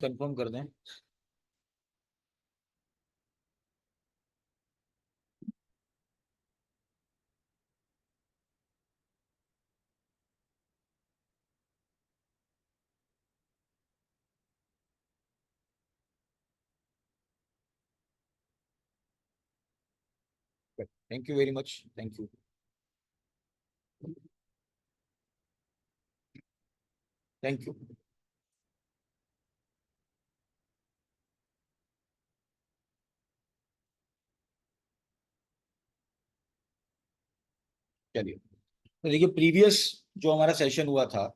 Confirm कर दें। Thank you very much, thank you. Thank you. चलिए, तो देखिए प्रीवियस जो हमारा सेशन हुआ था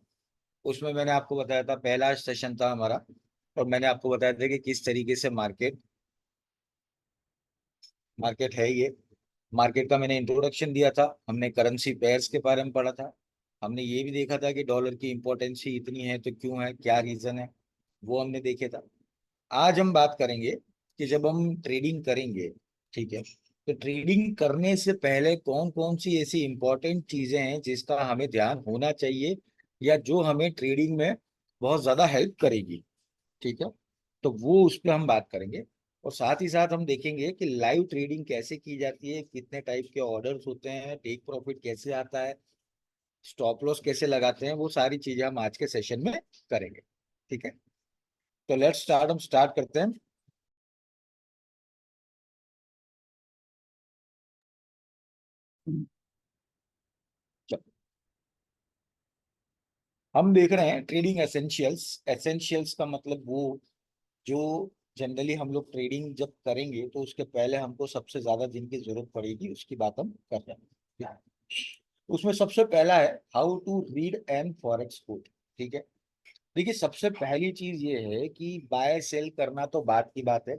उसमें मैंने आपको बताया था, पहला सेशन था हमारा, और मैंने आपको बताया था कि किस तरीके से मार्केट मार्केट है ये। मार्केट का मैंने इंट्रोडक्शन दिया था, हमने करेंसी पेयर्स के बारे में पढ़ा था, हमने ये भी देखा था कि डॉलर की इंपॉर्टेंस ही इतनी है तो क्यों है, क्या रीजन है, वो हमने देखे था। आज हम बात करेंगे कि जब हम ट्रेडिंग करेंगे, ठीक है, तो ट्रेडिंग करने से पहले कौन कौन सी ऐसी इंपॉर्टेंट चीजें हैं जिसका हमें ध्यान होना चाहिए, या जो हमें ट्रेडिंग में बहुत ज्यादा हेल्प करेगी। ठीक है, तो वो उस पर हम बात करेंगे। और साथ ही साथ हम देखेंगे कि लाइव ट्रेडिंग कैसे की जाती है, कितने टाइप के ऑर्डर्स होते हैं, टेक प्रॉफिट कैसे आता है, स्टॉप लॉस कैसे लगाते हैं, वो सारी चीजें हम आज के सेशन में करेंगे। ठीक है, तो लेट्स स्टार्ट, हम स्टार्ट करते हैं। चलो, हम देख रहे हैं ट्रेडिंग एसेंशियल्स। एसेंशियल्स का मतलब वो जो जनरली हम लोग ट्रेडिंग जब करेंगे तो उसके पहले हमको सबसे ज्यादा जिनकी जरूरत पड़ेगी उसकी बात हम कर रहे हैं। उसमें सबसे पहला है how to read an forex code. ठीक है, देखिए सबसे पहली चीज ये है कि बाय सेल करना तो बात की बात है,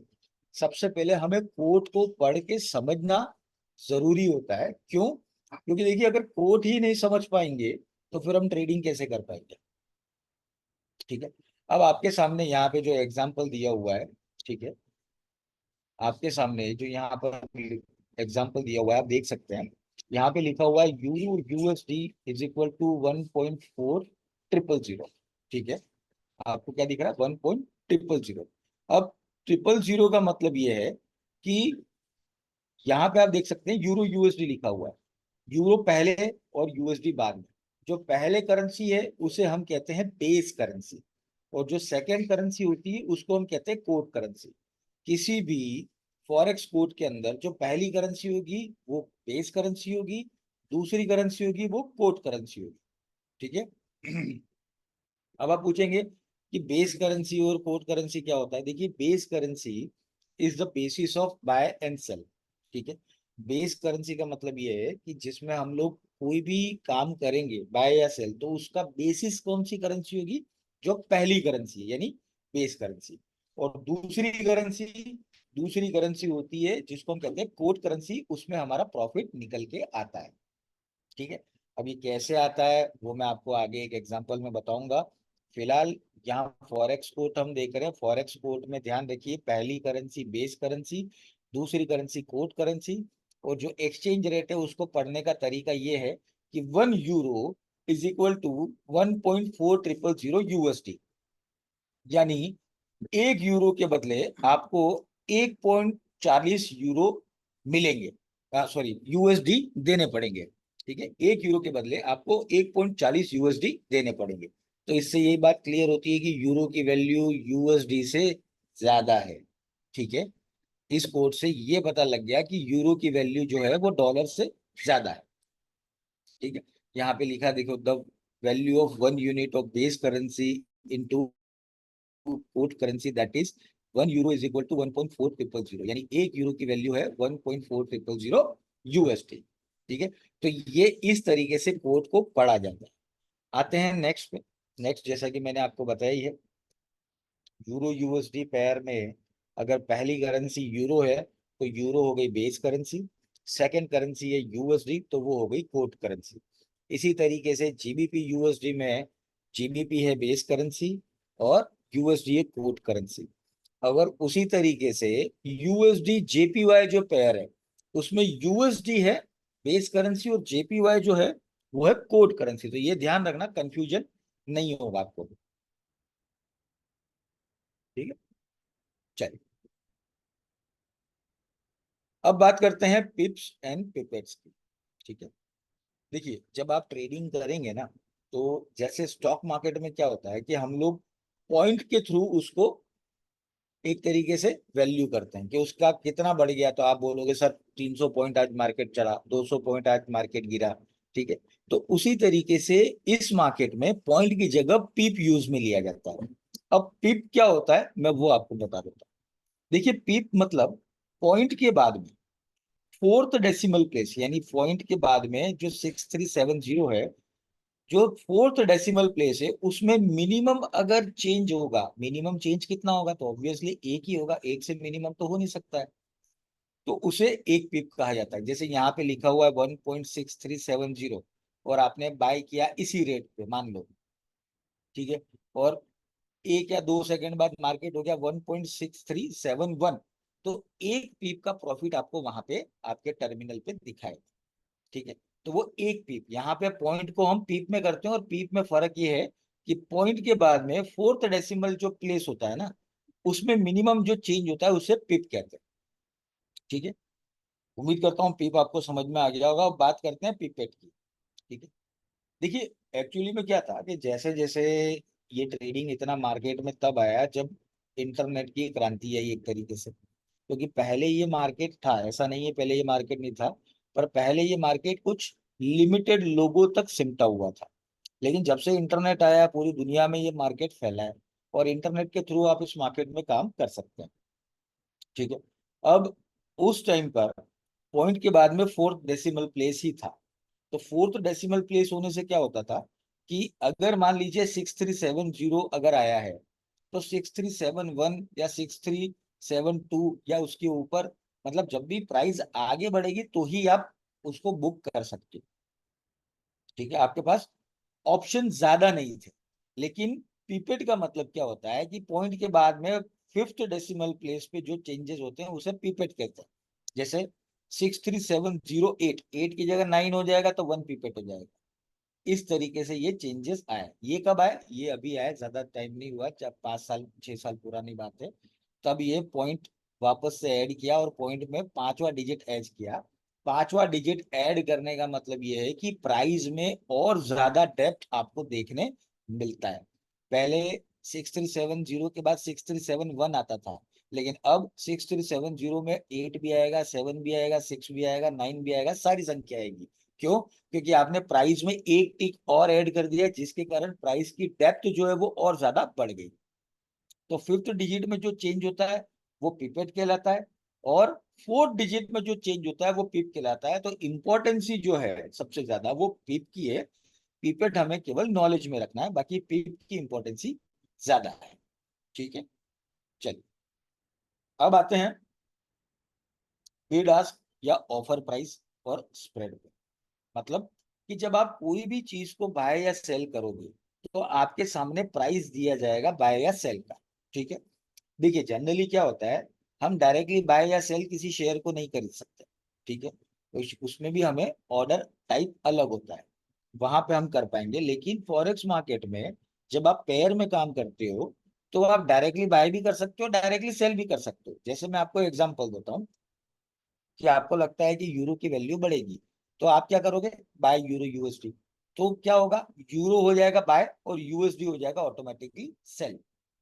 सबसे पहले हमें कोड को पढ़ के समझना जरूरी होता है। क्यों? क्योंकि देखिए अगर कोड ही नहीं समझ पाएंगे तो फिर हम ट्रेडिंग कैसे कर पाएंगे। ठीक है, अब आपके सामने यहाँ पे जो एग्जाम्पल दिया हुआ है, ठीक है, आपके सामने जो यहाँ पर एग्जाम्पल दिया हुआ है आप देख सकते हैं, यहाँ पे लिखा हुआ है euro USD is equal to 1.4000। ठीक है, आपको क्या दिख रहा है? 1.000। अब 000 का मतलब ये है कि यहाँ पे आप देख सकते हैं यूरो यूएसडी लिखा हुआ है, यूरो पहले और यूएसडी बाद में। जो पहले करेंसी है उसे हम कहते हैं बेस करेंसी, और जो सेकेंड करेंसी होती है उसको हम कहते हैं कोड करेंसी। किसी भी फॉरेक्स कोड के अंदर जो पहली करेंसी होगी वो बेस करेंसी होगी, दूसरी करेंसी होगी वो कोड करेंसी होगी। ठीक है। अब आप पूछेंगे कि बेस करेंसी और कोड करेंसी क्या होता है। देखिए base currency is the basis of buy and sell. ठीक है, बेस करेंसी का मतलब ये है कि जिसमें हम लोग कोई भी काम करेंगे बाय या सेल तो उसका बेसिस कौन सी करेंसी होगी, जो पहली करेंसी है यानी बेस करेंसी। और दूसरी करेंसी होती है जिसको हम कहते हैं कोड करेंसी, उसमें हमारा प्रॉफिट निकल के आता है। ठीक है, अब ये कैसे आता है वो मैं आपको आगे एक एग्जांपल में बताऊंगा। फिलहाल यहाँ फॉरेक्स कोट हम देख रहे हैं, फॉरेक्स कोट में ध्यान रखिए पहली करेंसी बेस करेंसी, दूसरी करेंसी कोट करेंसी, और जो एक्सचेंज रेट है उसको पढ़ने का तरीका ये है कि 1 euro is equal to 1.4000 USD. यानी 1 यूरो के बदले आपको 1.40 यूरो मिलेंगे, सॉरी यूएसडी देने पड़ेंगे। ठीक है, 1 यूरो के बदले आपको 1.40 यूएसडी देने पड़ेंगे। तो इससे यही बात क्लियर होती है कि यूरो की वैल्यू यूएसडी से ज्यादा है। ठीक है, इस कोड से ये पता लग गया कि यूरो की वैल्यू जो है वो डॉलर से ज्यादा है। ठीक है, यहाँ पे लिखा देखो, the value of 1 unit of base currency into code currency that is 1 euro is equal to 1.4000, यानी 1 यूरो की वैल्यू है 1.4000 यूएसडी। ठीक है, तो ये इस तरीके से कोड को पढ़ा जाता है। आते हैं नेक्स्ट पे। नेक्स्ट जैसा कि मैंने आपको बताया ही है, यूरो यूएसडी पेयर में अगर पहली करेंसी यूरो है तो यूरो हो गई बेस करेंसी, सेकंड करेंसी है यूएसडी तो वो हो गई कोड करेंसी। इसी तरीके से जीबीपी यूएसडी में जीबीपी है बेस करेंसी और यूएसडी है कोड करेंसी। अगर उसी तरीके से यूएसडी जेपीवाई जो पेयर है उसमें यूएसडी है बेस करेंसी और जेपीवाई जो है वो है कोड करेंसी, तो ये ध्यान रखना कंफ्यूजन नहीं होगा आपको। ठीक है, चलिए अब बात करते हैं पिप्स एंड पिपेट्स की। ठीक है, देखिए जब आप ट्रेडिंग करेंगे ना, तो जैसे स्टॉक मार्केट में क्या होता है कि हम लोग पॉइंट के थ्रू उसको एक तरीके से वैल्यू करते हैं कि उसका कितना बढ़ गया, तो आप बोलोगे सर 300 पॉइंट आज मार्केट चढ़ा, 200 पॉइंट आज मार्केट गिरा। ठीक है, तो उसी तरीके से इस मार्केट में पॉइंट की जगह पीप यूज में लिया जाता है। अब पीप क्या होता है मैं वो आपको बता देता हूँ। देखिए पीप मतलब पॉइंट के बाद में फोर्थ डेसिमल प्लेस, यानी पॉइंट के बाद में जो 6370 है, जो फोर्थ डेसिमल प्लेस है उसमें मिनिमम अगर चेंज होगा, मिनिमम चेंज कितना होगा, तो ऑब्वियसली एक ही होगा, एक से मिनिमम तो हो नहीं सकता है, तो उसे एक पिप कहा जाता है। जैसे यहाँ पे लिखा हुआ है 1.6370 और आपने बाय किया इसी रेट पे मान लो, ठीक है, और एक या 2 सेकंड बाद मार्केट हो गया 1.6371, तो एक पीप का प्रॉफिट आपको वहां पे आपके टर्मिनल पे दिखाएगा। ठीक है, तो वो एक पीप, यहाँ पे पॉइंट को हम पीप में करते हैं, और पीप में फर्क ये है कि पॉइंट के बाद में फोर्थ डेसिमल जो प्लेस होता है ना, उसमें मिनिमम जो चेंज होता है उसे पीप कहते हैं। ठीक है, उम्मीद करता हूँ पीप आपको समझ में आ गया होगा। अब बात करते हैं पीपेट की। ठीक है, देखिए एक्चुअली में क्या था कि जैसे जैसे ये ट्रेडिंग इतना मार्केट में तब आया जब इंटरनेट की क्रांति आई एक तरीके से, क्योंकि पहले ये मार्केट था, ऐसा नहीं है पहले ये मार्केट नहीं था, पर पहले ये मार्केट कुछ लिमिटेड लोगों तक सिमटा हुआ था। लेकिन जब से इंटरनेट आया पूरी दुनिया में ये मार्केट फैला है, और इंटरनेट के थ्रू आप इस मार्केट में काम कर सकते हैं। ठीक है, अब उस टाइम पर पॉइंट के बाद में फोर्थ डेसिमल प्लेस ही था, तो फोर्थ डेसिमल प्लेस होने से क्या होता था कि अगर मान लीजिए 6370 अगर आया है, तो 6371 या 6372 या उसके ऊपर, मतलब जब भी प्राइस आगे बढ़ेगी तो ही आप उसको बुक कर सकते हो। ठीक है, आपके पास ऑप्शन ज्यादा नहीं थे। लेकिन पीपेट का मतलब क्या होता है कि पॉइंट के बाद में फिफ्थ डेसिमल प्लेस पे जो चेंजेस होते हैं उसे पीपेट कहते हैं। जैसे 63708, 8 की जगह 9 हो जाएगा तो 1 पीपेट हो जाएगा। इस तरीके से ये चेंजेस आए। ये कब आए, ये अभी आए, ज्यादा टाइम नहीं हुआ, चाहे 5 साल 6 साल पुरानी बात है। तब ये पॉइंट वापस से ऐड किया और पॉइंट में पांचवा डिजिट ऐड किया। पांचवा डिजिट ऐड करने का मतलब ये है कि प्राइस में और ज्यादा डेप्थ आपको देखने मिलता है। पहले 6370 के बाद 6371 आता था, लेकिन अब 6370 में 8 भी आएगा, 7 भी आएगा, 6 भी आएगा, 9 भी आएगा, सारी संख्या आएगी। क्यों? क्योंकि आपने प्राइस में एक टिक और ऐड कर दिया, जिसके कारण प्राइस की डेप्थ जो है वो और ज्यादा बढ़ गई। तो फिफ्थ डिजिट में जो चेंज होता है वो पिपेट कहलाता है, और फोर्थ डिजिट में जो चेंज होता है वो पिप कहलाता है। तो इंपॉर्टेंसी जो है सबसे ज्यादा वो पिप की है। पिपेट हमें केवल नॉलेज में रखना है, बाकी पिप की इंपॉर्टेंसी ज्यादा है। ठीक है, चलिए अब आते हैं बिड आस्क या ऑफर प्राइस और स्प्रेड पे। मतलब कि जब आप कोई भी चीज को बाय या सेल करोगे, तो आपके सामने प्राइस दिया जाएगा बाय या सेल का। ठीक है, देखिए जनरली क्या होता है, हम डायरेक्टली बाय या सेल किसी शेयर को नहीं खरीद सकते। ठीक है, तो उसमें भी हमें ऑर्डर टाइप अलग होता है, वहां पे हम कर पाएंगे। लेकिन फॉरेक्स मार्केट में जब आप पेयर में काम करते हो, तो आप डायरेक्टली बाय भी कर सकते हो, डायरेक्टली सेल भी कर सकते हो। जैसे मैं आपको एग्जांपल देता हूँ कि आपको लगता है कि यूरो की वैल्यू बढ़ेगी, तो आप क्या करोगे, बाय यूरो यूएसडी। तो क्या होगा, यूरो हो जाएगा बाय और यूएसडी हो जाएगा ऑटोमेटिकली सेल।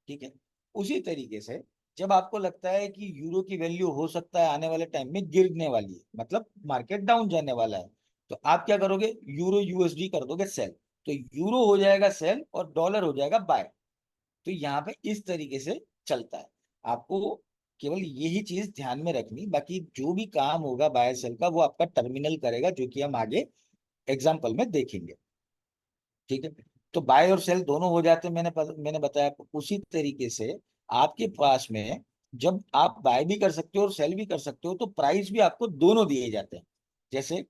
ठीक है, उसी तरीके से जब आपको लगता है कि यूरो की वैल्यू हो सकता है आने वाले टाइम में गिरने वाली है, मतलब मार्केट डाउन जाने वाला है, तो आप क्या करोगे, यूरो यूएसडी कर दोगे सेल। तो यूरो हो जाएगा सेल और डॉलर हो जाएगा बाय। तो यहाँ पे इस तरीके से चलता है। आपको केवल यही चीज ध्यान में रखनी, बाकी जो भी काम होगा बाय सेल का वो आपका टर्मिनल करेगा, जो कि हम आगे एग्जाम्पल में देखेंगे। ठीक है, तो बाय और सेल दोनों हो जाते हैं, मैंने बताया आपको। उसी तरीके से आपके पास में जब आप बाय भी कर सकते हो और सेल भी कर सकते हो, तो प्राइस भी आपको दोनों दिए जाते हैं। जैसे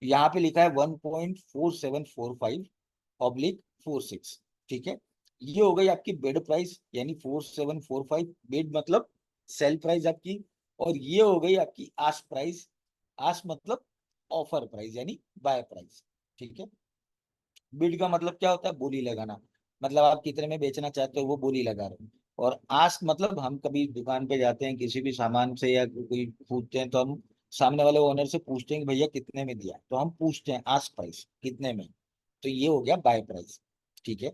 यहाँ पे लिखा है 1.4745/46। ठीक है, ये हो गई आपकी बिड प्राइस, यानी 4745 बिड मतलब सेल प्राइस आपकी। और ये हो गई आपकी आस्क प्राइस। आस्क मतलब ऑफर प्राइस यानी बाय प्राइस। ठीक है, बिड का मतलब क्या होता है, बोली लगाना, मतलब आप कितने में बेचना चाहते हो वो बोली लगा रहे हो। और आस्क मतलब हम कभी दुकान पे जाते हैं किसी भी सामान से या कोई पूछते हैं तो हम सामने वाले ओनर से पूछते हैं कि भैया कितने में दिया, तो हम पूछते हैं आस्क प्राइस कितने में, तो ये हो गया बाय प्राइस। ठीक है।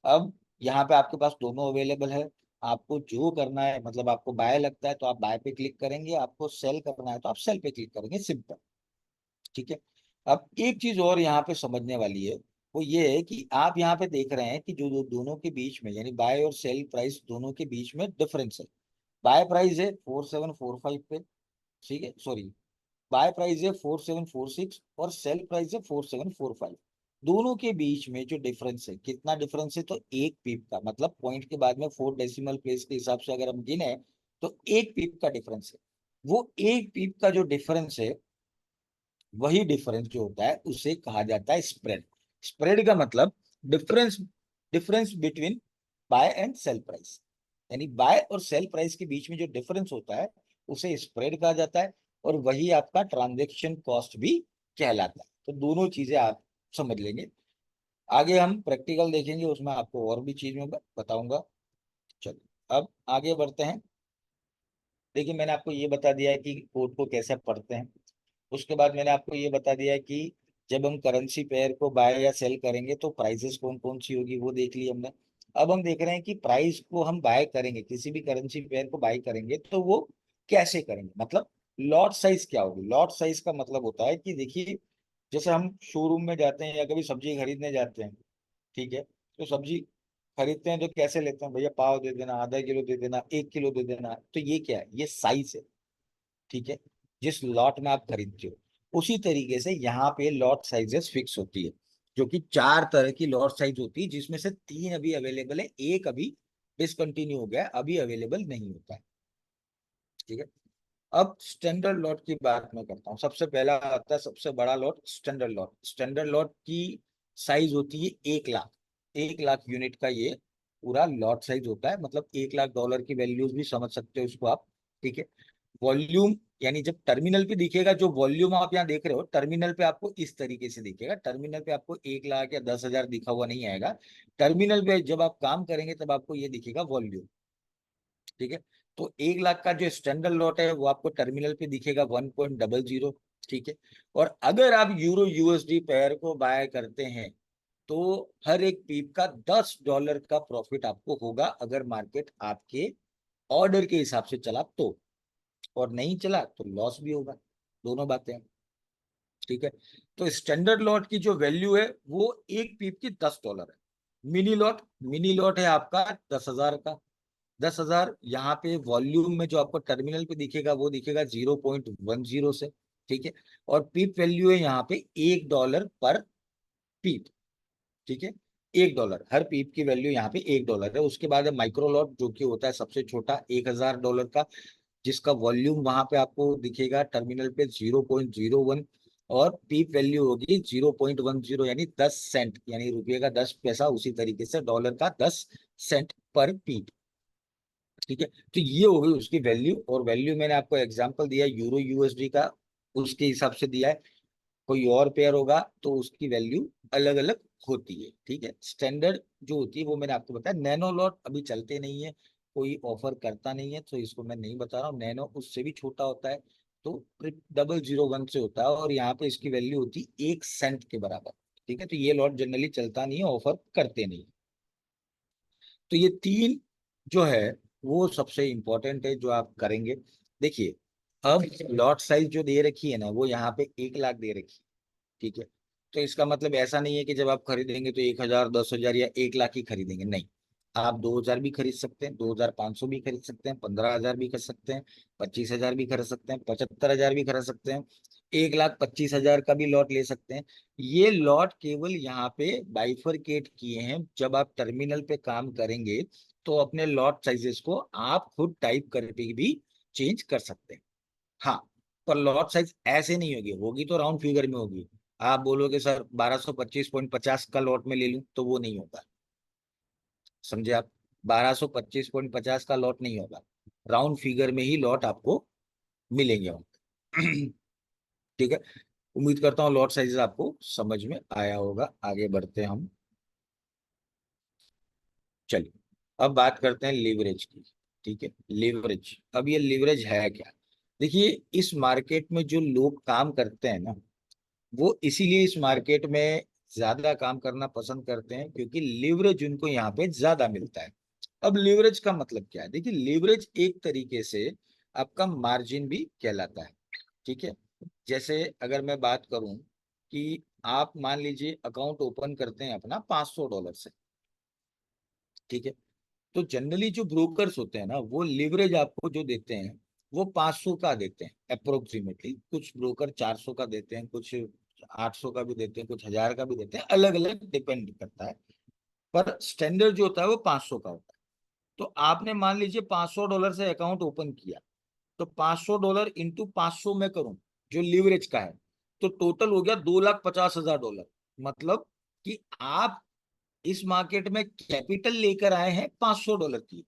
अब यहाँ पे आपके पास दोनों अवेलेबल है, आपको जो करना है मतलब आपको बाय लगता है तो आप बाय पे क्लिक करेंगे, आपको सेल करना है तो आप सेल पे क्लिक करेंगे, सिंपल। ठीक है। अब एक चीज और यहाँ पे समझने वाली है, वो ये है कि आप यहाँ पे देख रहे हैं कि जो जो दोनों के बीच में यानी बाय और सेल प्राइस दोनों के बीच में डिफरेंस है। बाय प्राइस है 4745 पे, ठीक है, सॉरी, बाय प्राइस है 4746 और सेल प्राइस है 4745। दोनों के बीच में जो डिफरेंस है, कितना डिफरेंस है, तो एक पीप का, मतलब पॉइंट के बाद में 4 डेसिमल प्लेस के हिसाब से अगर हम गिने तो एक पीप का डिफरेंस है। वो एक पीप का जो डिफरेंस है, वही डिफरेंस जो होता है उसे कहा जाता है स्प्रेड। स्प्रेड का मतलब difference, difference between buy and sell price, यानी बाय और सेल प्राइस के बीच में जो डिफरेंस होता है उसे स्प्रेड कहा जाता है, और वही आपका ट्रांजेक्शन कॉस्ट भी कहलाता है। तो दोनों चीजें आप समझ लेंगे। आगे हम प्रैक्टिकल देखेंगे, उसमें आपको और भी चीज में बताऊंगा। चलिए अब आगे बढ़ते हैं। देखिए मैंने आपको ये बता दिया है कि कोड को कैसे पढ़ते हैं। उसके बाद मैंने आपको ये बता दिया है कि जब हम करेंसी पेयर को बाय या सेल करेंगे तो प्राइसेस कौन कौन सी होगी वो देख ली हमने। अब हम देख रहे हैं कि प्राइस को हम बाय करेंगे, किसी भी करेंसी पेयर को बाय करेंगे तो वो कैसे करेंगे, मतलब लॉट साइज क्या होगी। लॉट साइज का मतलब होता है कि देखिए, जैसे हम शोरूम में जाते हैं या कभी सब्जी खरीदने जाते हैं, ठीक है, तो सब्जी खरीदते हैं तो कैसे लेते हैं, भैया पाव दे देना, आधा किलो दे देना, 1 किलो दे देना, तो ये क्या है, ये साइज है। ठीक है। जिस लॉट में आप खरीदते हो उसी तरीके से यहाँ पे लॉट साइजेस फिक्स होती है, जो कि 4 तरह की लॉट साइज होती है, जिसमें से 3 अभी अवेलेबल है, एक अभी डिसकंटिन्यू हो गया है, अभी अवेलेबल नहीं होता है। ठीक है। अब स्टैंडर्ड लॉट की बात मैं करता हूँ। सबसे पहला आता है सबसे बड़ा lot, standard lot. Standard lot की साइज होती है 1 लाख। 1 लाख यूनिट का ये पूरा लॉट साइज होता है, मतलब $1 लाख की वैल्यूज भी समझ सकते हो उसको आप। ठीक है। वॉल्यूम, यानी जब टर्मिनल पे दिखेगा, जो वॉल्यूम आप यहाँ देख रहे हो टर्मिनल पे आपको इस तरीके से दिखेगा। टर्मिनल पे आपको 1 लाख या 10,000 दिखा हुआ नहीं आएगा। टर्मिनल पे जब आप काम करेंगे तब आपको ये दिखेगा वॉल्यूम। ठीक है। तो 1 लाख का जो स्टैंडर्ड लॉट है वो आपको टर्मिनल पे दिखेगा 1.00। ठीक है। और अगर आप यूरो यूएसडी पेयर को बाय करते हैं तो हर एक पीप का $10 का प्रॉफिट आपको होगा, अगर मार्केट आपके ऑर्डर के हिसाब से चला तो, और नहीं चला तो लॉस भी होगा। दोनों बातें हैं। ठीक है। तो स्टैंडर्ड लॉट की जो वैल्यू है वो एक पीप की $10 है। मिनी लॉट, मिनी लॉट है आपका 10,000 का। 10,000 यहाँ पे वॉल्यूम में जो आपको टर्मिनल पे दिखेगा वो दिखेगा 0.10 से। ठीक है। और पीप वैल्यू है यहाँ पे $1 पर पीप। ठीक है। $1, हर पीप की वैल्यू यहाँ पे $1 है। उसके बाद है माइक्रो लॉट, जो कि होता है सबसे छोटा, $1,000 का, जिसका वॉल्यूम वहां पे आपको दिखेगा टर्मिनल पे 0.01, और पीप वैल्यू होगी 0.10, यानी 10 सेंट, यानी रुपये का 10 पैसा, उसी तरीके से डॉलर का 10 सेंट पर पीप। ठीक है। तो ये हो गई उसकी वैल्यू, और वैल्यू मैंने आपको एग्जांपल दिया यूरो यूएसडी का, उसके हिसाब से दिया है। कोई और पेयर होगा तो उसकी वैल्यू अलग अलग होती है। ठीक है। स्टैंडर्ड जो होती है वो मैंने आपको बताया। नैनो लॉट अभी चलते नहीं है, कोई ऑफर करता नहीं है, तो इसको मैं नहीं बता रहा हूँ। नैनो उससे भी छोटा होता है, तो 0001 से होता है, और यहाँ पे इसकी वैल्यू होती है 1 सेंट के बराबर। ठीक है। तो ये लॉट जनरली चलता नहीं है, ऑफर करते नहीं। तो ये तीन जो है वो सबसे इंपॉर्टेंट है जो आप करेंगे। देखिए, अब लॉट साइज जो दे रखी है ना, वो यहाँ पे 1 लाख दे रखी है। ठीक है। तो इसका मतलब ऐसा नहीं है कि जब आप खरीदेंगे तो 1,000, 10,000 या 1 लाख ही खरीदेंगे, नहीं। आप 2,000 भी खरीद सकते हैं, 2,500 भी खरीद सकते हैं, 15,000 भी खरीद सकते हैं, 25,000 भी खरीद सकते हैं, 75,000 भी खरीद सकते हैं, 1,25,000 का भी लॉट ले सकते हैं। ये लॉट केवल यहाँ पे बाइफरकेट किए हैं, जब आप टर्मिनल पे काम करेंगे तो अपने लॉट साइजेस को आप खुद टाइप करके भी चेंज कर सकते हैं। हाँ, पर लॉट साइज ऐसे नहीं होगी, होगी तो राउंड फिगर में होगी। आप बोलोगे सर 1225.50 का लॉट में ले लूं, तो वो नहीं होगा। समझे आप? 1225.50 का लॉट नहीं होगा, राउंड फिगर में ही लॉट आपको मिलेंगे वहाँ। ठीक है। उम्मीद करता हूँ लॉट साइजेस आपको समझ में आया होगा। आगे बढ़ते हैं हम। चलिए अब बात करते हैं लीवरेज की। ठीक है, लीवरेज, अब ये लीवरेज है क्या? देखिए, इस मार्केट में जो लोग काम करते हैं ना, वो इसीलिए इस मार्केट में ज्यादा काम करना पसंद करते हैं क्योंकि लीवरेज उनको यहाँ पे ज्यादा मिलता है। अब लीवरेज का मतलब क्या है? देखिए, लीवरेज एक तरीके से आपका मार्जिन भी कहलाता है। ठीक है, जैसे अगर मैं बात करूं कि आप मान लीजिए अकाउंट ओपन करते हैं अपना $500 से। ठीक है, तो जनरली जो ब्रोकर्स होते हैं ना, वो लिवरेज आपको जो देते हैं वो 500 का देते हैं अप्रोक्सीमेटली। कुछ ब्रोकर 400 का देते हैं, कुछ 800 का भी देते हैं, कुछ 1000 का भी देते हैं, अलग अलग डिपेंड करता है। पर स्टैंडर्ड जो होता है वो 500 का होता है। तो आपने मान लीजिए $500 से अकाउंट ओपन किया, तो $500 इंटू 500 में करूं जो लिवरेज का है, तो टोटल हो गया $2,50,000। मतलब कि आप इस मार्केट में कैपिटल लेकर आए हैं $500 की,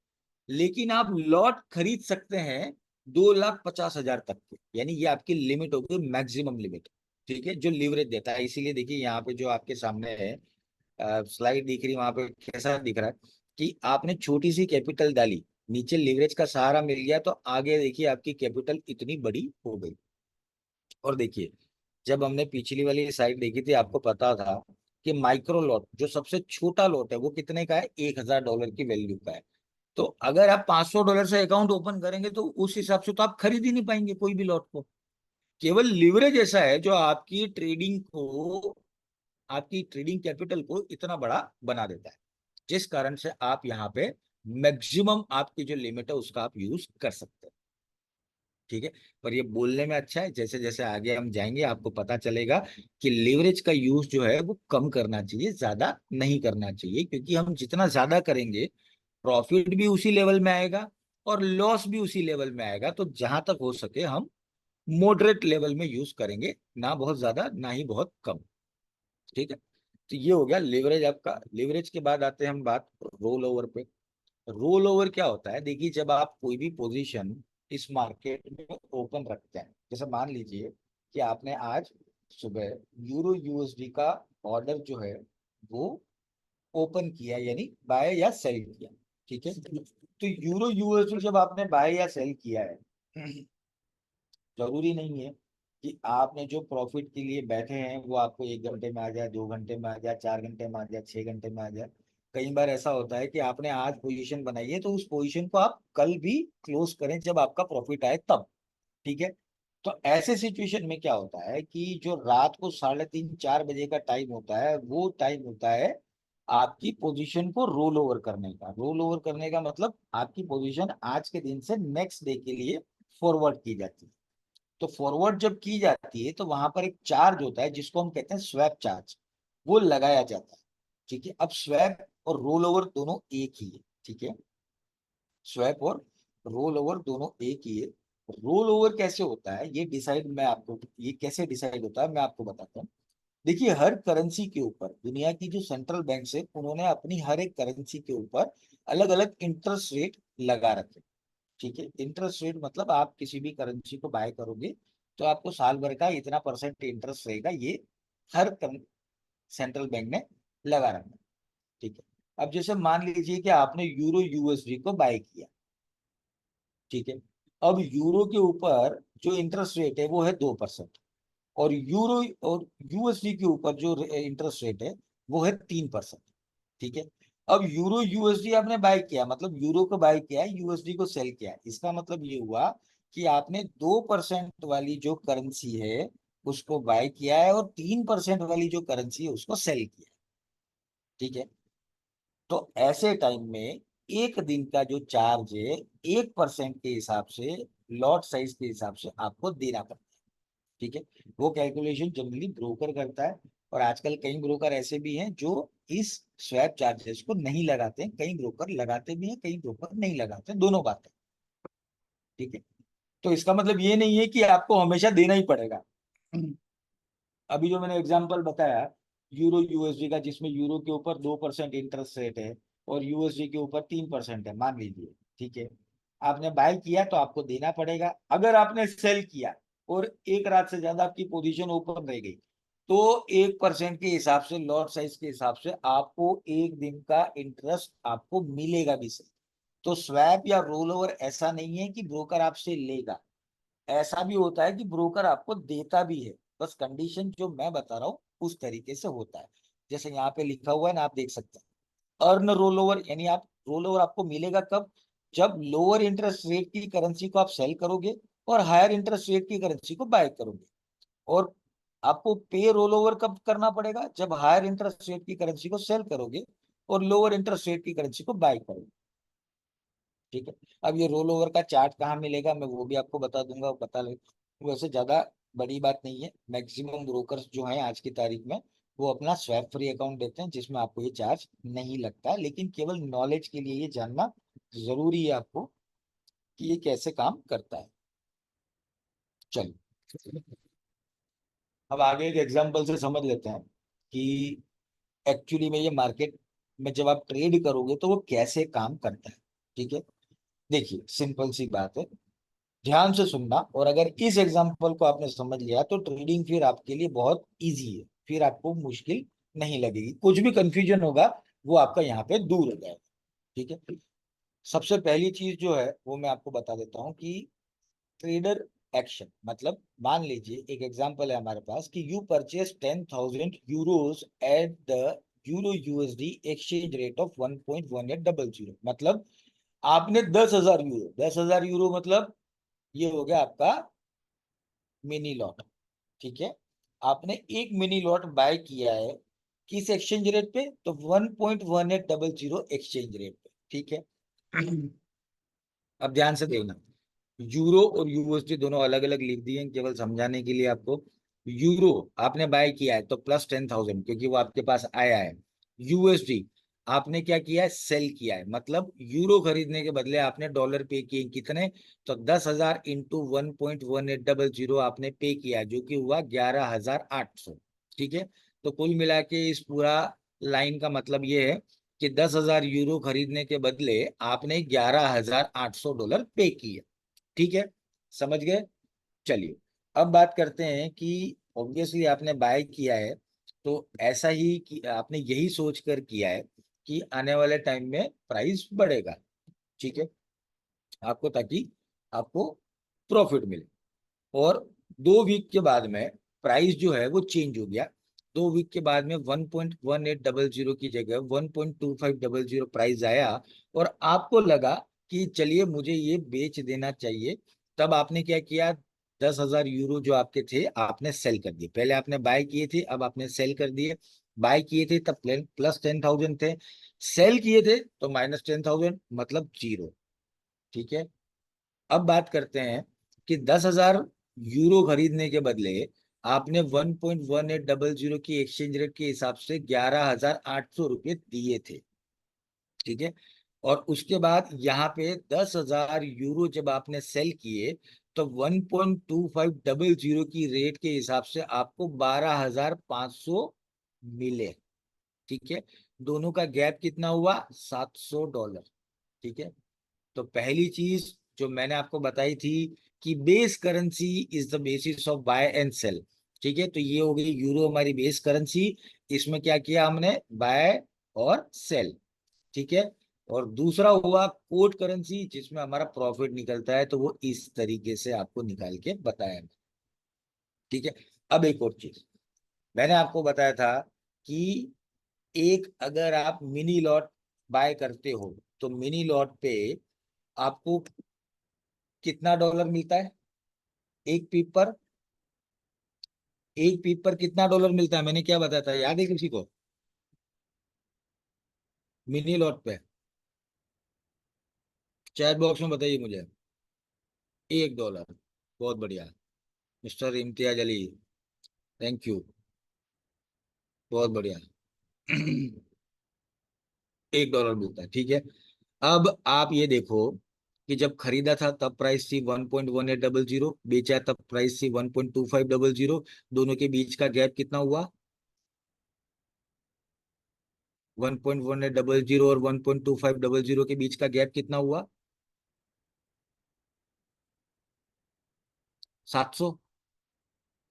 लेकिन आप लॉट खरीद सकते हैं 2,50,000 तक के, यानी ये आपकी लिमिट होगी, मैक्सिमम लिमिट। ठीक है, जो लिवरेज देता है। इसीलिए देखिए यहाँ पे जो आपके सामने है स्लाइड दिख रही, वहां पे कैसा दिख रहा है कि आपने छोटी सी कैपिटल डाली, नीचे लिवरेज का सहारा मिल गया, तो आगे देखिए आपकी कैपिटल इतनी बड़ी हो गई। और देखिए, जब हमने पिछली वाली साइड देखी थी, आपको पता था कि माइक्रो लॉट जो सबसे छोटा लॉट है वो कितने का है? $1,000 की वैल्यू का है। तो अगर आप $500 से अकाउंट ओपन करेंगे तो उस हिसाब से तो आप खरीद ही नहीं पाएंगे कोई भी लॉट को। केवल लिवरेज ऐसा है जो आपकी ट्रेडिंग कैपिटल को इतना बड़ा बना देता है, जिस कारण से आप यहाँ पे मैक्सिमम आपकी जो लिमिट है उसका आप यूज कर सकते हैं। ठीक है, पर ये बोलने में अच्छा है, जैसे जैसे आगे हम जाएंगे आपको पता चलेगा कि लिवरेज का यूज जो है वो कम करना चाहिए, ज्यादा नहीं करना चाहिए, क्योंकि हम जितना ज्यादा करेंगे प्रॉफिट भी उसी लेवल में आएगा और लॉस भी उसी लेवल में आएगा। तो जहां तक हो सके हम मॉडरेट लेवल में यूज करेंगे, ना बहुत ज्यादा ना ही बहुत कम। ठीक है, तो ये हो गया लिवरेज आपका। लिवरेज के बाद आते हैं हम बात रोल ओवर पे। रोल ओवर क्या होता है? देखिए, जब आप कोई भी पोजीशन इस मार्केट में ओपन रखते हैं, जैसे मान लीजिए कि आपने आज सुबह यूरो यूएसडी का ऑर्डर जो है वो ओपन किया, यानी बाय या सेल किया। ठीक है, तो यूरो यूएसडी जब आपने बाय या सेल किया है, जरूरी नहीं है कि आपने जो प्रॉफिट के लिए बैठे हैं वो आपको 1 घंटे में आ जाए, 2 घंटे में आ जाए, 4 घंटे में आ जाए, 6 घंटे में आ जाए। कई बार ऐसा होता है कि आपने आज पोजीशन बनाई है तो उस पोजीशन को आप कल भी क्लोज करें जब आपका प्रॉफिट आए तब। ठीक है, तो ऐसे सिचुएशन में क्या होता है कि जो रात को 3:30 4 बजे का टाइम होता है, वो टाइम होता है आपकी पोजीशन को रोल ओवर करने का। रोल ओवर करने का मतलब आपकी पोजीशन आज के दिन से नेक्स्ट डे के लिए फॉरवर्ड की जाती है। तो फॉरवर्ड जब की जाती है तो वहां पर एक चार्ज होता है जिसको हम कहते हैं स्वैप चार्ज, वो लगाया जाता है। ठीक है, अब स्वैप और रोल ओवर दोनों एक ही है। ठीक है, स्वैप और रोल ओवर दोनों एक ही है। रोल ओवर कैसे होता है ये कैसे डिसाइड होता है मैं आपको बताता हूँ। देखिए, हर करेंसी के ऊपर दुनिया की जो सेंट्रल बैंक है उन्होंने अपनी हर एक करेंसी के ऊपर अलग अलग इंटरेस्ट रेट लगा रखे। ठीक है, इंटरेस्ट रेट मतलब आप किसी भी करेंसी को बाय करोगे तो आपको साल भर का इतना परसेंट इंटरेस्ट रहेगा, ये हर सेंट्रल बैंक ने लगा रखा है। ठीक है, अब जैसे मान लीजिए कि आपने यूरो यूएसडी को बाय किया। ठीक है, अब यूरो के ऊपर जो इंटरेस्ट रेट है वो है 2%, और यूरो और यूएसडी के ऊपर जो इंटरेस्ट रेट है वो है 3%। ठीक है, अब यूरो यूएसडी आपने बाय किया, मतलब यूरो को बाय किया, यूएसडी को सेल किया, इसका मतलब ये हुआ कि आपने 2% वाली जो करेंसी है उसको बाय किया है और 3% वाली जो करेंसी है उसको सेल किया है। ठीक है, तो ऐसे टाइम में एक दिन का जो चार्ज है 1% के हिसाब से, लॉट साइज के हिसाब से आपको देना पड़ता है। ठीक है, वो कैलकुलेशन जनरली ब्रोकर करता है। और आजकल कई ब्रोकर ऐसे भी हैं जो इस स्वैप चार्जेस को नहीं लगाते हैं, कई ब्रोकर लगाते भी हैं, कई ब्रोकर नहीं लगाते, दोनों बातें। ठीक है, तो इसका मतलब ये नहीं है कि आपको हमेशा देना ही पड़ेगा। अभी जो मैंने एग्जांपल बताया यूरो यूएसडी का, जिसमें यूरो के ऊपर 2% इंटरेस्ट रेट है और यूएसडी के ऊपर 3% है, मान लीजिए। ठीक है, आपने बाय किया तो आपको देना पड़ेगा। अगर आपने सेल किया और एक रात से ज्यादा आपकी पोजीशन ओपन रह गई तो 1% के हिसाब से, लॉट साइज के हिसाब से आपको एक दिन का इंटरेस्ट आपको मिलेगा भी सही। तो स्वैप या रोल ओवर ऐसा नहीं है कि ब्रोकर आपसे लेगा, ऐसा भी होता है कि ब्रोकर आपको देता भी है। बस कंडीशन जो मैं बता रहा हूँ उस तरीके से होता है। जैसे यहाँ पे लिखा हुआ है ना, आप देख सकते हैं, अर्न रोल ओवर, यानी आप रोल ओवर आपको मिलेगा कब? जब लोअर इंटरेस्ट रेट की करेंसी को आप सेल करोगे और हायर इंटरेस्ट रेट की करेंसी को बाय करोगे। और आपको पे रोल ओवर कब करना पड़ेगा? जब हायर इंटरेस्ट रेट की करेंसी को सेल करोगे और लोअर इंटरेस्ट रेट की करेंसी को बाय करोगे। ठीक है। अब ये रोल ओवर का चार्ट कहाँ मिलेगा, मैं वो भी आपको बता दूंगा, बता ले। वैसे ज्यादा बड़ी बात नहीं है, मैक्सिमम ब्रोकर्स जो हैं आज की तारीख में वो अपना स्वैप फ्री अकाउंट देते हैं जिसमें आपको ये चार्ज नहीं लगता। लेकिन केवल नॉलेज के लिए ये जानना जरूरी है आपको कि ये कैसे काम करता है। चलिए, अब आगे एक एग्जांपल से समझ लेते हैं कि एक्चुअली में ये मार्केट में जब आप ट्रेड करोगे तो वो कैसे काम करता है। ठीक है, देखिए सिंपल सी बात है, ध्यान से सुनना। और अगर इस एग्जांपल को आपने समझ लिया तो ट्रेडिंग फिर आपके लिए बहुत इजी है, फिर आपको मुश्किल नहीं लगेगी, कुछ भी कंफ्यूजन होगा वो आपका यहाँ पे दूर हो जाएगा। ठीक है, सबसे पहली चीज जो है वो मैं आपको बता देता हूँ कि ट्रेडर एक्शन मतलब, मान लीजिए एक एग्जांपल है हमारे पास कि you purchase 10,000 euros at the euro USD exchange rate of 1.1800। मतलब आपने 10,000 यूरो, 10,000 यूरो मतलब ये हो गया आपका मिनी लॉट। ठीक है, आपने एक मिनी लॉट बाय किया है किस एक्सचेंज रेट पे? तो 1.1800 एक्सचेंज रेट पे। ठीक है, अब ध्यान से देखना, यूरो और यूएसडी दोनों अलग अलग लिख दिए हैं केवल समझाने के लिए आपको। यूरो आपने बाय किया है तो +10,000 क्योंकि वो आपके पास आया है। यूएसडी आपने क्या किया है? सेल किया है, मतलब यूरो खरीदने के बदले आपने डॉलर पे किए। कितने? तो 10,000 इंटू 1.1800 आपने पे किया, जो कि हुआ 11,800। ठीक है, तो कुल मिला के इस पूरा लाइन का मतलब ये है कि 10,000 यूरो खरीदने के बदले आपने 11,800 डॉलर पे किए। ठीक है, समझ गए? चलिए, अब बात करते हैं कि ऑब्वियसली आपने बाय किया है तो ऐसा ही कि आपने यही सोच कर किया है कि आने वाले टाइम में प्राइस बढ़ेगा। ठीक है, आपको, ताकि आपको प्रॉफिट मिले। और 2 वीक के बाद में प्राइस जो है वो चेंज हो गया। 2 वीक के बाद में 1.1800 की जगह 1.2500 प्राइस आया और आपको लगा कि चलिए मुझे ये बेच देना चाहिए। तब आपने क्या किया? 10,000 यूरो जो आपके थे आपने सेल कर दिए। पहले आपने बाय किए थे, अब आपने सेल कर दिए। बाय किए थे तब +10,000 थे, सेल किए थे तो -10,000, मतलब जीरो। ठीक है, अब बात करते हैं कि 10,000 यूरो खरीदने के बदले आपने 1.1800 की एक्सचेंज रेट के हिसाब से 11,800 रुपये दिए थे। ठीक है, और उसके बाद यहाँ पे 10,000 यूरो जब आपने सेल किए तो 1.2500 की रेट के हिसाब से आपको 12,500 मिले। ठीक है, दोनों का गैप कितना हुआ? $700। ठीक है, तो पहली चीज जो मैंने आपको बताई थी कि base currency is the basis of buy and sell. ठीक है, तो ये हो गई यूरो हमारी बेस करेंसी, इसमें क्या किया हमने? बाय और सेल। ठीक है, और दूसरा हुआ कोड करेंसी जिसमें हमारा प्रॉफिट निकलता है, तो वो इस तरीके से आपको निकाल के बताया। ठीक है, अब एक और चीज मैंने आपको बताया था कि एक अगर आप मिनी लॉट बाय करते हो तो मिनी लॉट पे आपको कितना डॉलर मिलता है एक पीप पर? एक पीप पर कितना डॉलर मिलता है, मैंने क्या बताया था, याद है किसी को? मिनी लॉट पे चैट बॉक्स में बताइए मुझे। $1। बहुत बढ़िया, mister Imtiaz Ali, thank you, बहुत बढ़िया। $1 मिलता है। ठीक है, अब आप ये देखो कि जब खरीदा था तब प्राइस थी 1.1800, बेचा तब प्राइस थी 1.2500, दोनों के बीच का गैप कितना हुआ? 1.1800 और 1.2500 के बीच का गैप कितना हुआ? 700।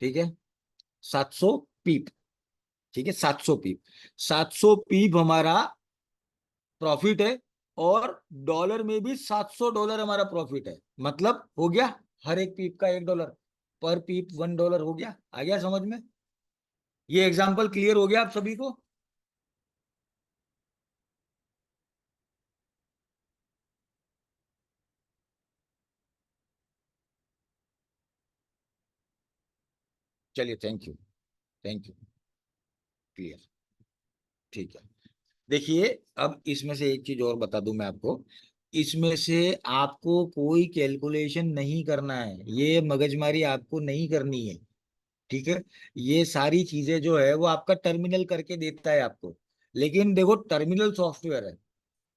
ठीक है, 700 पीप, ठीक है, 700 पीप, 700 पीप हमारा प्रॉफिट है, और डॉलर में भी $700 हमारा प्रॉफिट है। मतलब हो गया हर एक पीप का $1, पर पीप $1 हो गया। आ गया समझ में? ये एग्जांपल क्लियर हो गया आप सभी को? चलिए, thank you, thank you, clear, ठीक है। देखिए, अब इसमें से एक चीज और बता दूं मैं आपको, इसमें से आपको कोई कैलकुलेशन नहीं करना है, ये मगजमारी आपको नहीं करनी है, ठीक है। ये सारी चीजें जो है वो आपका टर्मिनल करके देता है आपको, लेकिन देखो टर्मिनल सॉफ्टवेयर है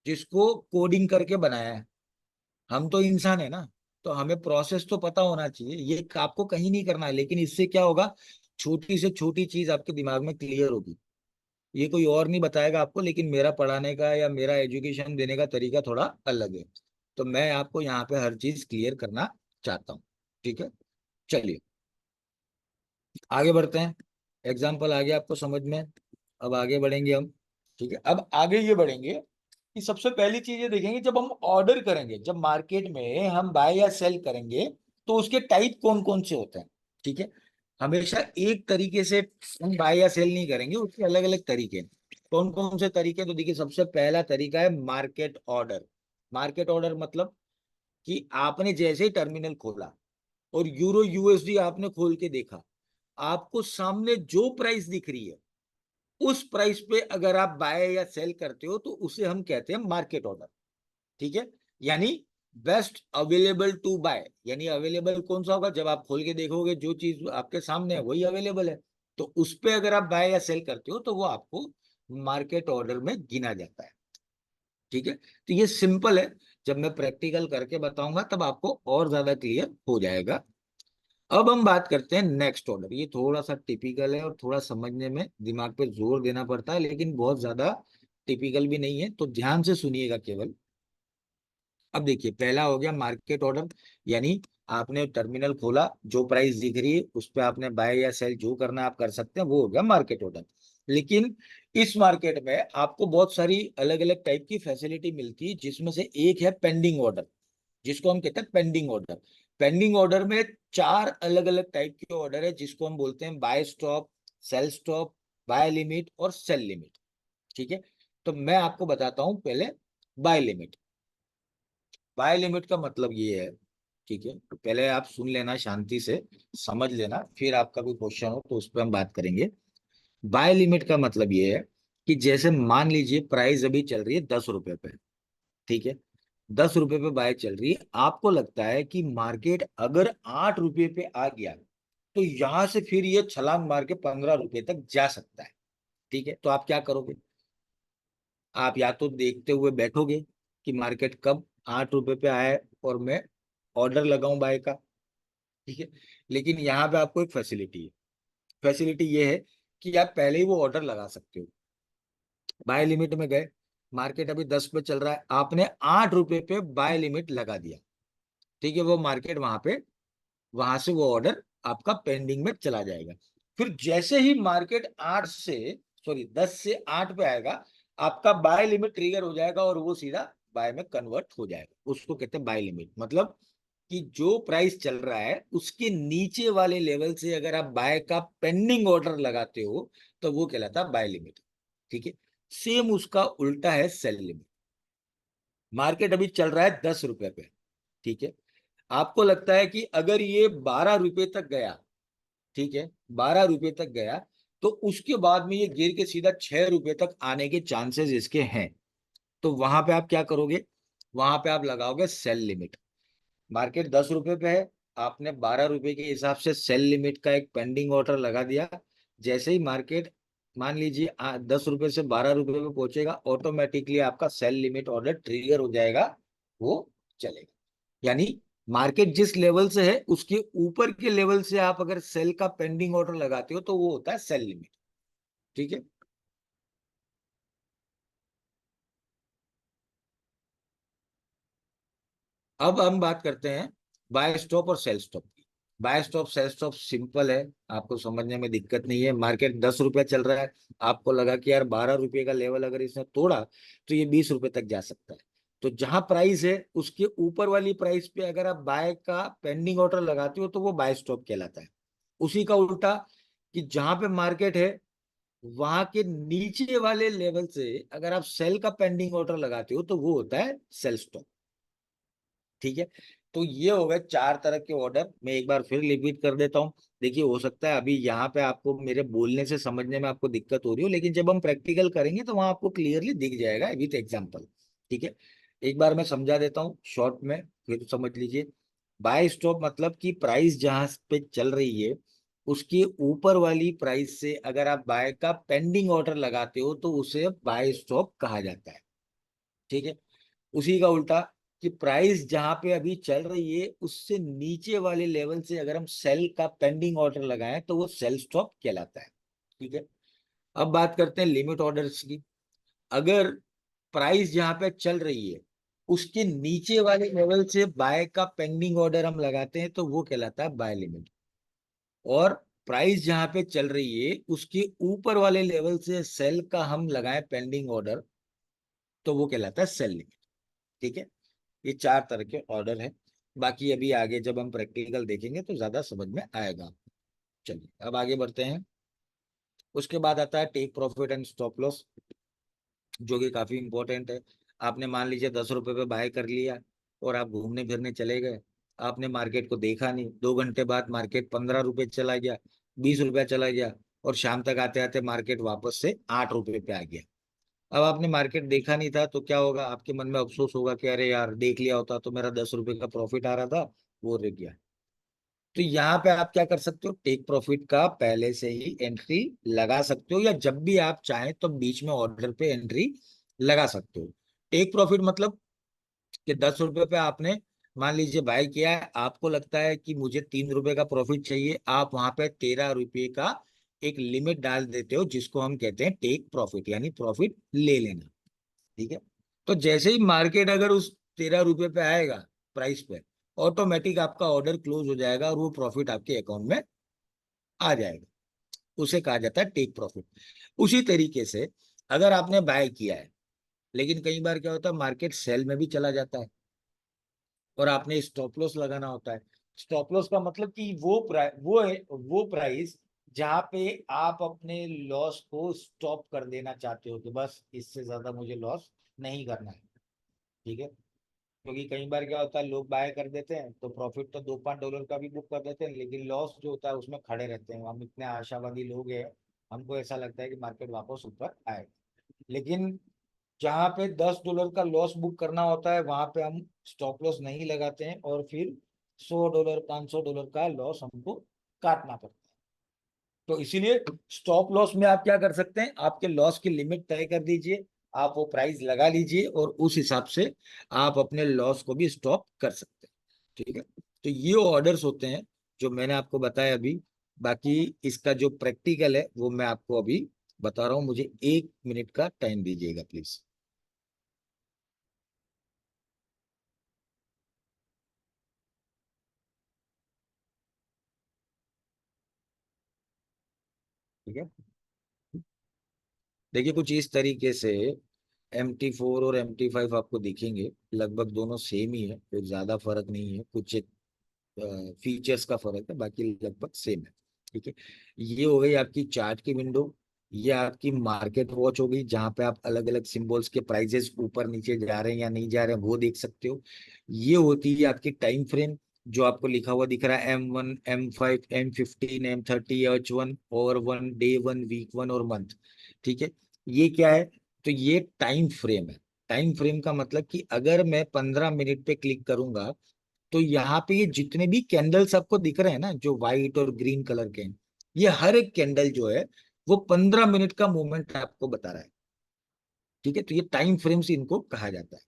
जिसको कोडिंग करके बनाया है। हम तो इंसान है ना, तो हमें प्रोसेस तो पता होना चाहिए, ये आपको कहीं नहीं करना है, लेकिन इससे क्या होगा, छोटी से छोटी चीज आपके दिमाग में क्लियर होगी। ये कोई और नहीं बताएगा आपको, लेकिन मेरा पढ़ाने का या मेरा एजुकेशन देने का तरीका थोड़ा अलग है, तो मैं आपको यहाँ पे हर चीज क्लियर करना चाहता हूँ, ठीक है। चलिए आगे बढ़ते हैं, एग्जाम्पल आ गया आपको समझ में, अब आगे बढ़ेंगे हम, ठीक है। अब आगे ये बढ़ेंगे कि सबसे पहली चीज ये देखेंगे, जब हम ऑर्डर करेंगे, जब मार्केट में हम बाय या सेल करेंगे, तो उसके टाइप कौन कौन से होते हैं, ठीक है। हमेशा एक तरीके से हम बाय या सेल नहीं करेंगे, उसके अलग अलग तरीके हैं। कौन कौन से तरीके? तो देखिए, सबसे पहला तरीका है मार्केट ऑर्डर। मार्केट ऑर्डर मतलब कि आपने जैसे ही टर्मिनल खोला और यूरो यूएसडी आपने खोल के देखा, आपको सामने जो प्राइस दिख रही है, उस प्राइस पे अगर आप बाय या सेल करते हो, तो उसे हम कहते हैं मार्केट ऑर्डर, ठीक है। यानी बेस्ट अवेलेबल टू बाय, यानी अवेलेबल कौन सा होगा, जब आप खोल के देखोगे जो चीज आपके सामने है वही अवेलेबल है, तो उस पे अगर आप बाय या सेल करते हो तो वो आपको मार्केट ऑर्डर में गिना जाता है, ठीक है। तो ये सिंपल है, जब मैं प्रैक्टिकल करके बताऊंगा तब आपको और ज्यादा क्लियर हो जाएगा। अब हम बात करते हैं नेक्स्ट ऑर्डर। ये थोड़ा सा टिपिकल है और थोड़ा समझने में दिमाग पे जोर देना पड़ता है, लेकिन बहुत ज्यादा टिपिकल भी नहीं है, तो ध्यान से सुनिएगा केवल। अब देखिए, पहला हो गया मार्केट ऑर्डर, यानी आपने टर्मिनल खोला, जो प्राइस दिख रही है उस पे आपने बाय या सेल जो करना है आप कर सकते हैं, वो हो गया मार्केट ऑर्डर। लेकिन इस मार्केट में आपको बहुत सारी अलग अलग टाइप की फैसिलिटी मिलती है, जिसमें से एक है पेंडिंग ऑर्डर, जिसको हम कहते हैं पेंडिंग ऑर्डर। पेंडिंग ऑर्डर में चार अलग अलग टाइप के ऑर्डर है, जिसको हम बोलते हैं buy stop, sell stop, buy limit और सेल लिमिट, ठीक है। तो मैं आपको बताता हूं पहले बाय लिमिट। बाय लिमिट का मतलब ये है, ठीक है, तो पहले आप सुन लेना शांति से, समझ लेना, फिर आपका कोई क्वेश्चन हो तो उस पर हम बात करेंगे। बाय लिमिट का मतलब ये है कि जैसे मान लीजिए प्राइस अभी चल रही है ₹10 पे, ठीक है, ₹10 पे बाय चल रही है, आपको लगता है कि मार्केट अगर ₹8 पे आ गया तो यहां से फिर ये छलांग मार के ₹15 तक जा सकता है, ठीक है। तो आप क्या करोगे? आप या तो देखते हुए बैठोगे कि मार्केट कब ₹8 पे आए और मैं ऑर्डर लगाऊं बाय का, ठीक है। लेकिन यहाँ पे आपको एक फैसिलिटी है, फैसिलिटी ये है कि आप पहले ही वो ऑर्डर लगा सकते हो। बाय लिमिट में गए, मार्केट अभी 10 पे चल रहा है, आपने ₹8 पे बाय लिमिट लगा दिया, ठीक है। वो मार्केट वहां पे, वहां से वो ऑर्डर आपका पेंडिंग में चला जाएगा। फिर जैसे ही मार्केट 10 से 8 पे आएगा, आपका बाय लिमिट ट्रिगर हो जाएगा और वो सीधा बाय में कन्वर्ट हो जाएगा। उसको कहते हैं बाय लिमिट, मतलब कि जो प्राइस चल रहा है उसके नीचे वाले लेवल से अगर आप बाय का पेंडिंग ऑर्डर लगाते हो, तो वो कहलाता है बाय लिमिट, ठीक है। सेम उसका उल्टा है सेल लिमिट। मार्केट अभी चल रहा है ₹10 पे, ठीक है, आपको लगता है कि अगर ये ₹12 तक गया, ठीक है, ₹12 तक गया, तो उसके बाद में ये गिर के सीधा ₹6 तक आने के चांसेस इसके हैं। तो वहां पे आप क्या करोगे? वहां पे आप लगाओगे सेल लिमिट। मार्केट ₹10 पे है, आपने ₹12 के हिसाब से सेल लिमिट का एक पेंडिंग ऑर्डर लगा दिया। जैसे ही मार्केट मान लीजिए ₹10 से ₹12 पे पहुंचेगा, ऑटोमेटिकली आपका सेल लिमिट ऑर्डर ट्रिगर हो जाएगा, वो चलेगा। यानी मार्केट जिस लेवल से है उसके ऊपर के लेवल से आप अगर सेल का पेंडिंग ऑर्डर लगाते हो तो वो होता है सेल लिमिट, ठीक है। अब हम बात करते हैं बाय स्टॉप और सेल स्टॉप की। Buy stop sell stop simple है, आपको समझने में दिक्कत नहीं है। मार्केट 10 रुपया चल रहा है, आपको लगा कि यार 12 रुपये का लेवल अगर इसने तोड़ा तो ये 20 रुपये तक जा सकता है, तो जहां प्राइस है उसके ऊपर वाली प्राइस पे अगर आप बाय का पेंडिंग ऑर्डर लगाते हो तो वो बाय स्टॉप कहलाता है। उसी का उल्टा, कि जहां पे मार्केट है वहां के नीचे वाले लेवल से अगर आप सेल का पेंडिंग ऑर्डर लगाते हो तो वो होता है सेल स्टॉप। ठीक है, तो ये हो गए 4 तरह के ऑर्डर। मैं एक बार फिर रिपीट कर देता हूँ। देखिए, हो सकता है अभी यहाँ पे आपको मेरे बोलने से समझने में आपको दिक्कत हो रही हो, लेकिन जब हम प्रैक्टिकल करेंगे तो वहां आपको क्लियरली दिख जाएगा विथ एग्जाम्पल। ठीक है, एक बार मैं समझा देता हूँ शॉर्ट में, फिर तो समझ लीजिए। बाय स्टॉप मतलब कि प्राइस जहां पे चल रही है उसके ऊपर वाली प्राइस से अगर आप बाय का पेंडिंग ऑर्डर लगाते हो तो उसे बाय स्टॉप कहा जाता है। ठीक है, उसी का उल्टा, कि प्राइस जहां पे अभी चल रही है उससे नीचे वाले लेवल से अगर हम सेल का पेंडिंग ऑर्डर लगाएं तो वो सेल स्टॉप कहलाता है। ठीक है, अब बात करते हैं लिमिट ऑर्डर्स की। अगर प्राइस जहां पे चल रही है उसके नीचे वाले लेवल से बाय का पेंडिंग ऑर्डर हम लगाते हैं तो वो कहलाता है बाय लिमिट। और प्राइस जहां पे चल रही है उसके ऊपर वाले लेवल से सेल का हम लगाएं पेंडिंग ऑर्डर तो वो कहलाता है सेल लिमिट। ठीक है, ये 4 तरह के ऑर्डर हैं। बाकी अभी आगे जब हम प्रैक्टिकल देखेंगे तो ज्यादा समझ में आएगा। चलिए अब आगे बढ़ते हैं। उसके बाद आता है take profit and stop loss, जो कि काफी इंपॉर्टेंट है। आपने मान लीजिए 10 रुपए पे बाय कर लिया और आप घूमने फिरने चले गए, आपने मार्केट को देखा नहीं, 2 घंटे बाद मार्केट 15 रुपए चला गया, 20 रुपया चला गया, और शाम तक आते आते मार्केट वापस से 8 रुपए पे आ गया। अब आपने मार्केट देखा नहीं था तो क्या होगा, आपके मन में अफसोस होगा कि अरे यार देख लिया होता तो मेरा 10 रुपए का प्रॉफिट आ रहा था, वो रह गया। तो यहाँ पे आप क्या कर सकते हो, टेक प्रॉफिट का पहले से ही एंट्री लगा सकते हो, या जब भी आप चाहें तो बीच में ऑर्डर पे एंट्री लगा सकते हो। टेक प्रॉफिट मतलब कि 10 रुपए पे आपने मान लीजिए बाय किया है, आपको लगता है कि मुझे 3 रुपए का प्रॉफिट चाहिए, आप वहां पे 13 रुपए का एक लिमिट डाल देते हो जिसको हम कहते हैं टेक प्रॉफिट, यानी प्रॉफिट ले लेना। ठीक है, तो जैसे ही मार्केट अगर उस 13 रुपए पे आएगा प्राइस पे, ऑटोमेटिक आपका ऑर्डर क्लोज हो जाएगा और वो प्रॉफिट आपके अकाउंट में आ जाएगा। उसे कहा जाता है टेक प्रॉफिट। उसी तरीके से अगर आपने बाय किया है, लेकिन कई बार क्या होता है मार्केट सेल में भी चला जाता है और आपने स्टॉप लॉस लगाना होता है। स्टॉप लॉस का मतलब कि वो प्राइस जहां पे आप अपने लॉस को स्टॉप कर देना चाहते हो कि बस इससे ज्यादा मुझे लॉस नहीं करना है। ठीक है, क्योंकि कई बार क्या होता है लोग बाय कर देते हैं तो प्रॉफिट तो 2-5 डॉलर का भी बुक कर देते हैं, लेकिन लॉस जो होता है उसमें खड़े रहते हैं। हम इतने आशावादी लोग हैं, हमको ऐसा लगता है कि मार्केट वापस ऊपर आए, लेकिन जहां पे 10 डॉलर का लॉस बुक करना होता है वहां पे हम स्टॉप लॉस नहीं लगाते हैं, और फिर 100 डॉलर 500 डॉलर का लॉस हमको काटना पड़ता है। तो इसीलिए स्टॉप लॉस में आप क्या कर सकते हैं, आपके लॉस की लिमिट तय कर दीजिए, आप वो प्राइस लगा लीजिए और उस हिसाब से आप अपने लॉस को भी स्टॉप कर सकते हैं। ठीक है, तो ये ऑर्डर्स होते हैं जो मैंने आपको बताया अभी। बाकी इसका जो प्रैक्टिकल है वो मैं आपको अभी बता रहा हूँ, मुझे 1 मिनट का टाइम दीजिएगा प्लीज। ठीक है, देखिए कुछ इस तरीके से MT4 और MT5 आपको दिखेंगे, लगभग दोनों सेम ही है, कोई ज्यादा फर्क नहीं है, कुछ एक फीचर्स का फर्क है, बाकी लगभग सेम है। ठीक है, ये हो गई आपकी चार्ट की विंडो। ये आपकी मार्केट वॉच हो गई जहां पे आप अलग अलग सिंबल्स के प्राइजेस ऊपर नीचे जा रहे हैं या नहीं जा रहे हैं वो देख सकते हो। ये होती है आपकी टाइम फ्रेम, जो आपको लिखा हुआ दिख रहा है M1 M5 M15 M30 H1 और 1 डे 1 वीक 1 और मंथ। ठीक है, ये क्या है, तो ये टाइम फ्रेम है। टाइम फ्रेम का मतलब कि अगर मैं 15 मिनट पे क्लिक करूंगा तो यहाँ पे ये जितने भी कैंडल्स आपको दिख रहे हैं ना, जो व्हाइट और ग्रीन कलर के हैं, ये हर एक कैंडल जो है वो 15 मिनट का मूवमेंट आपको बता रहा है। ठीक है, तो ये टाइम फ्रेम्स इनको कहा जाता है।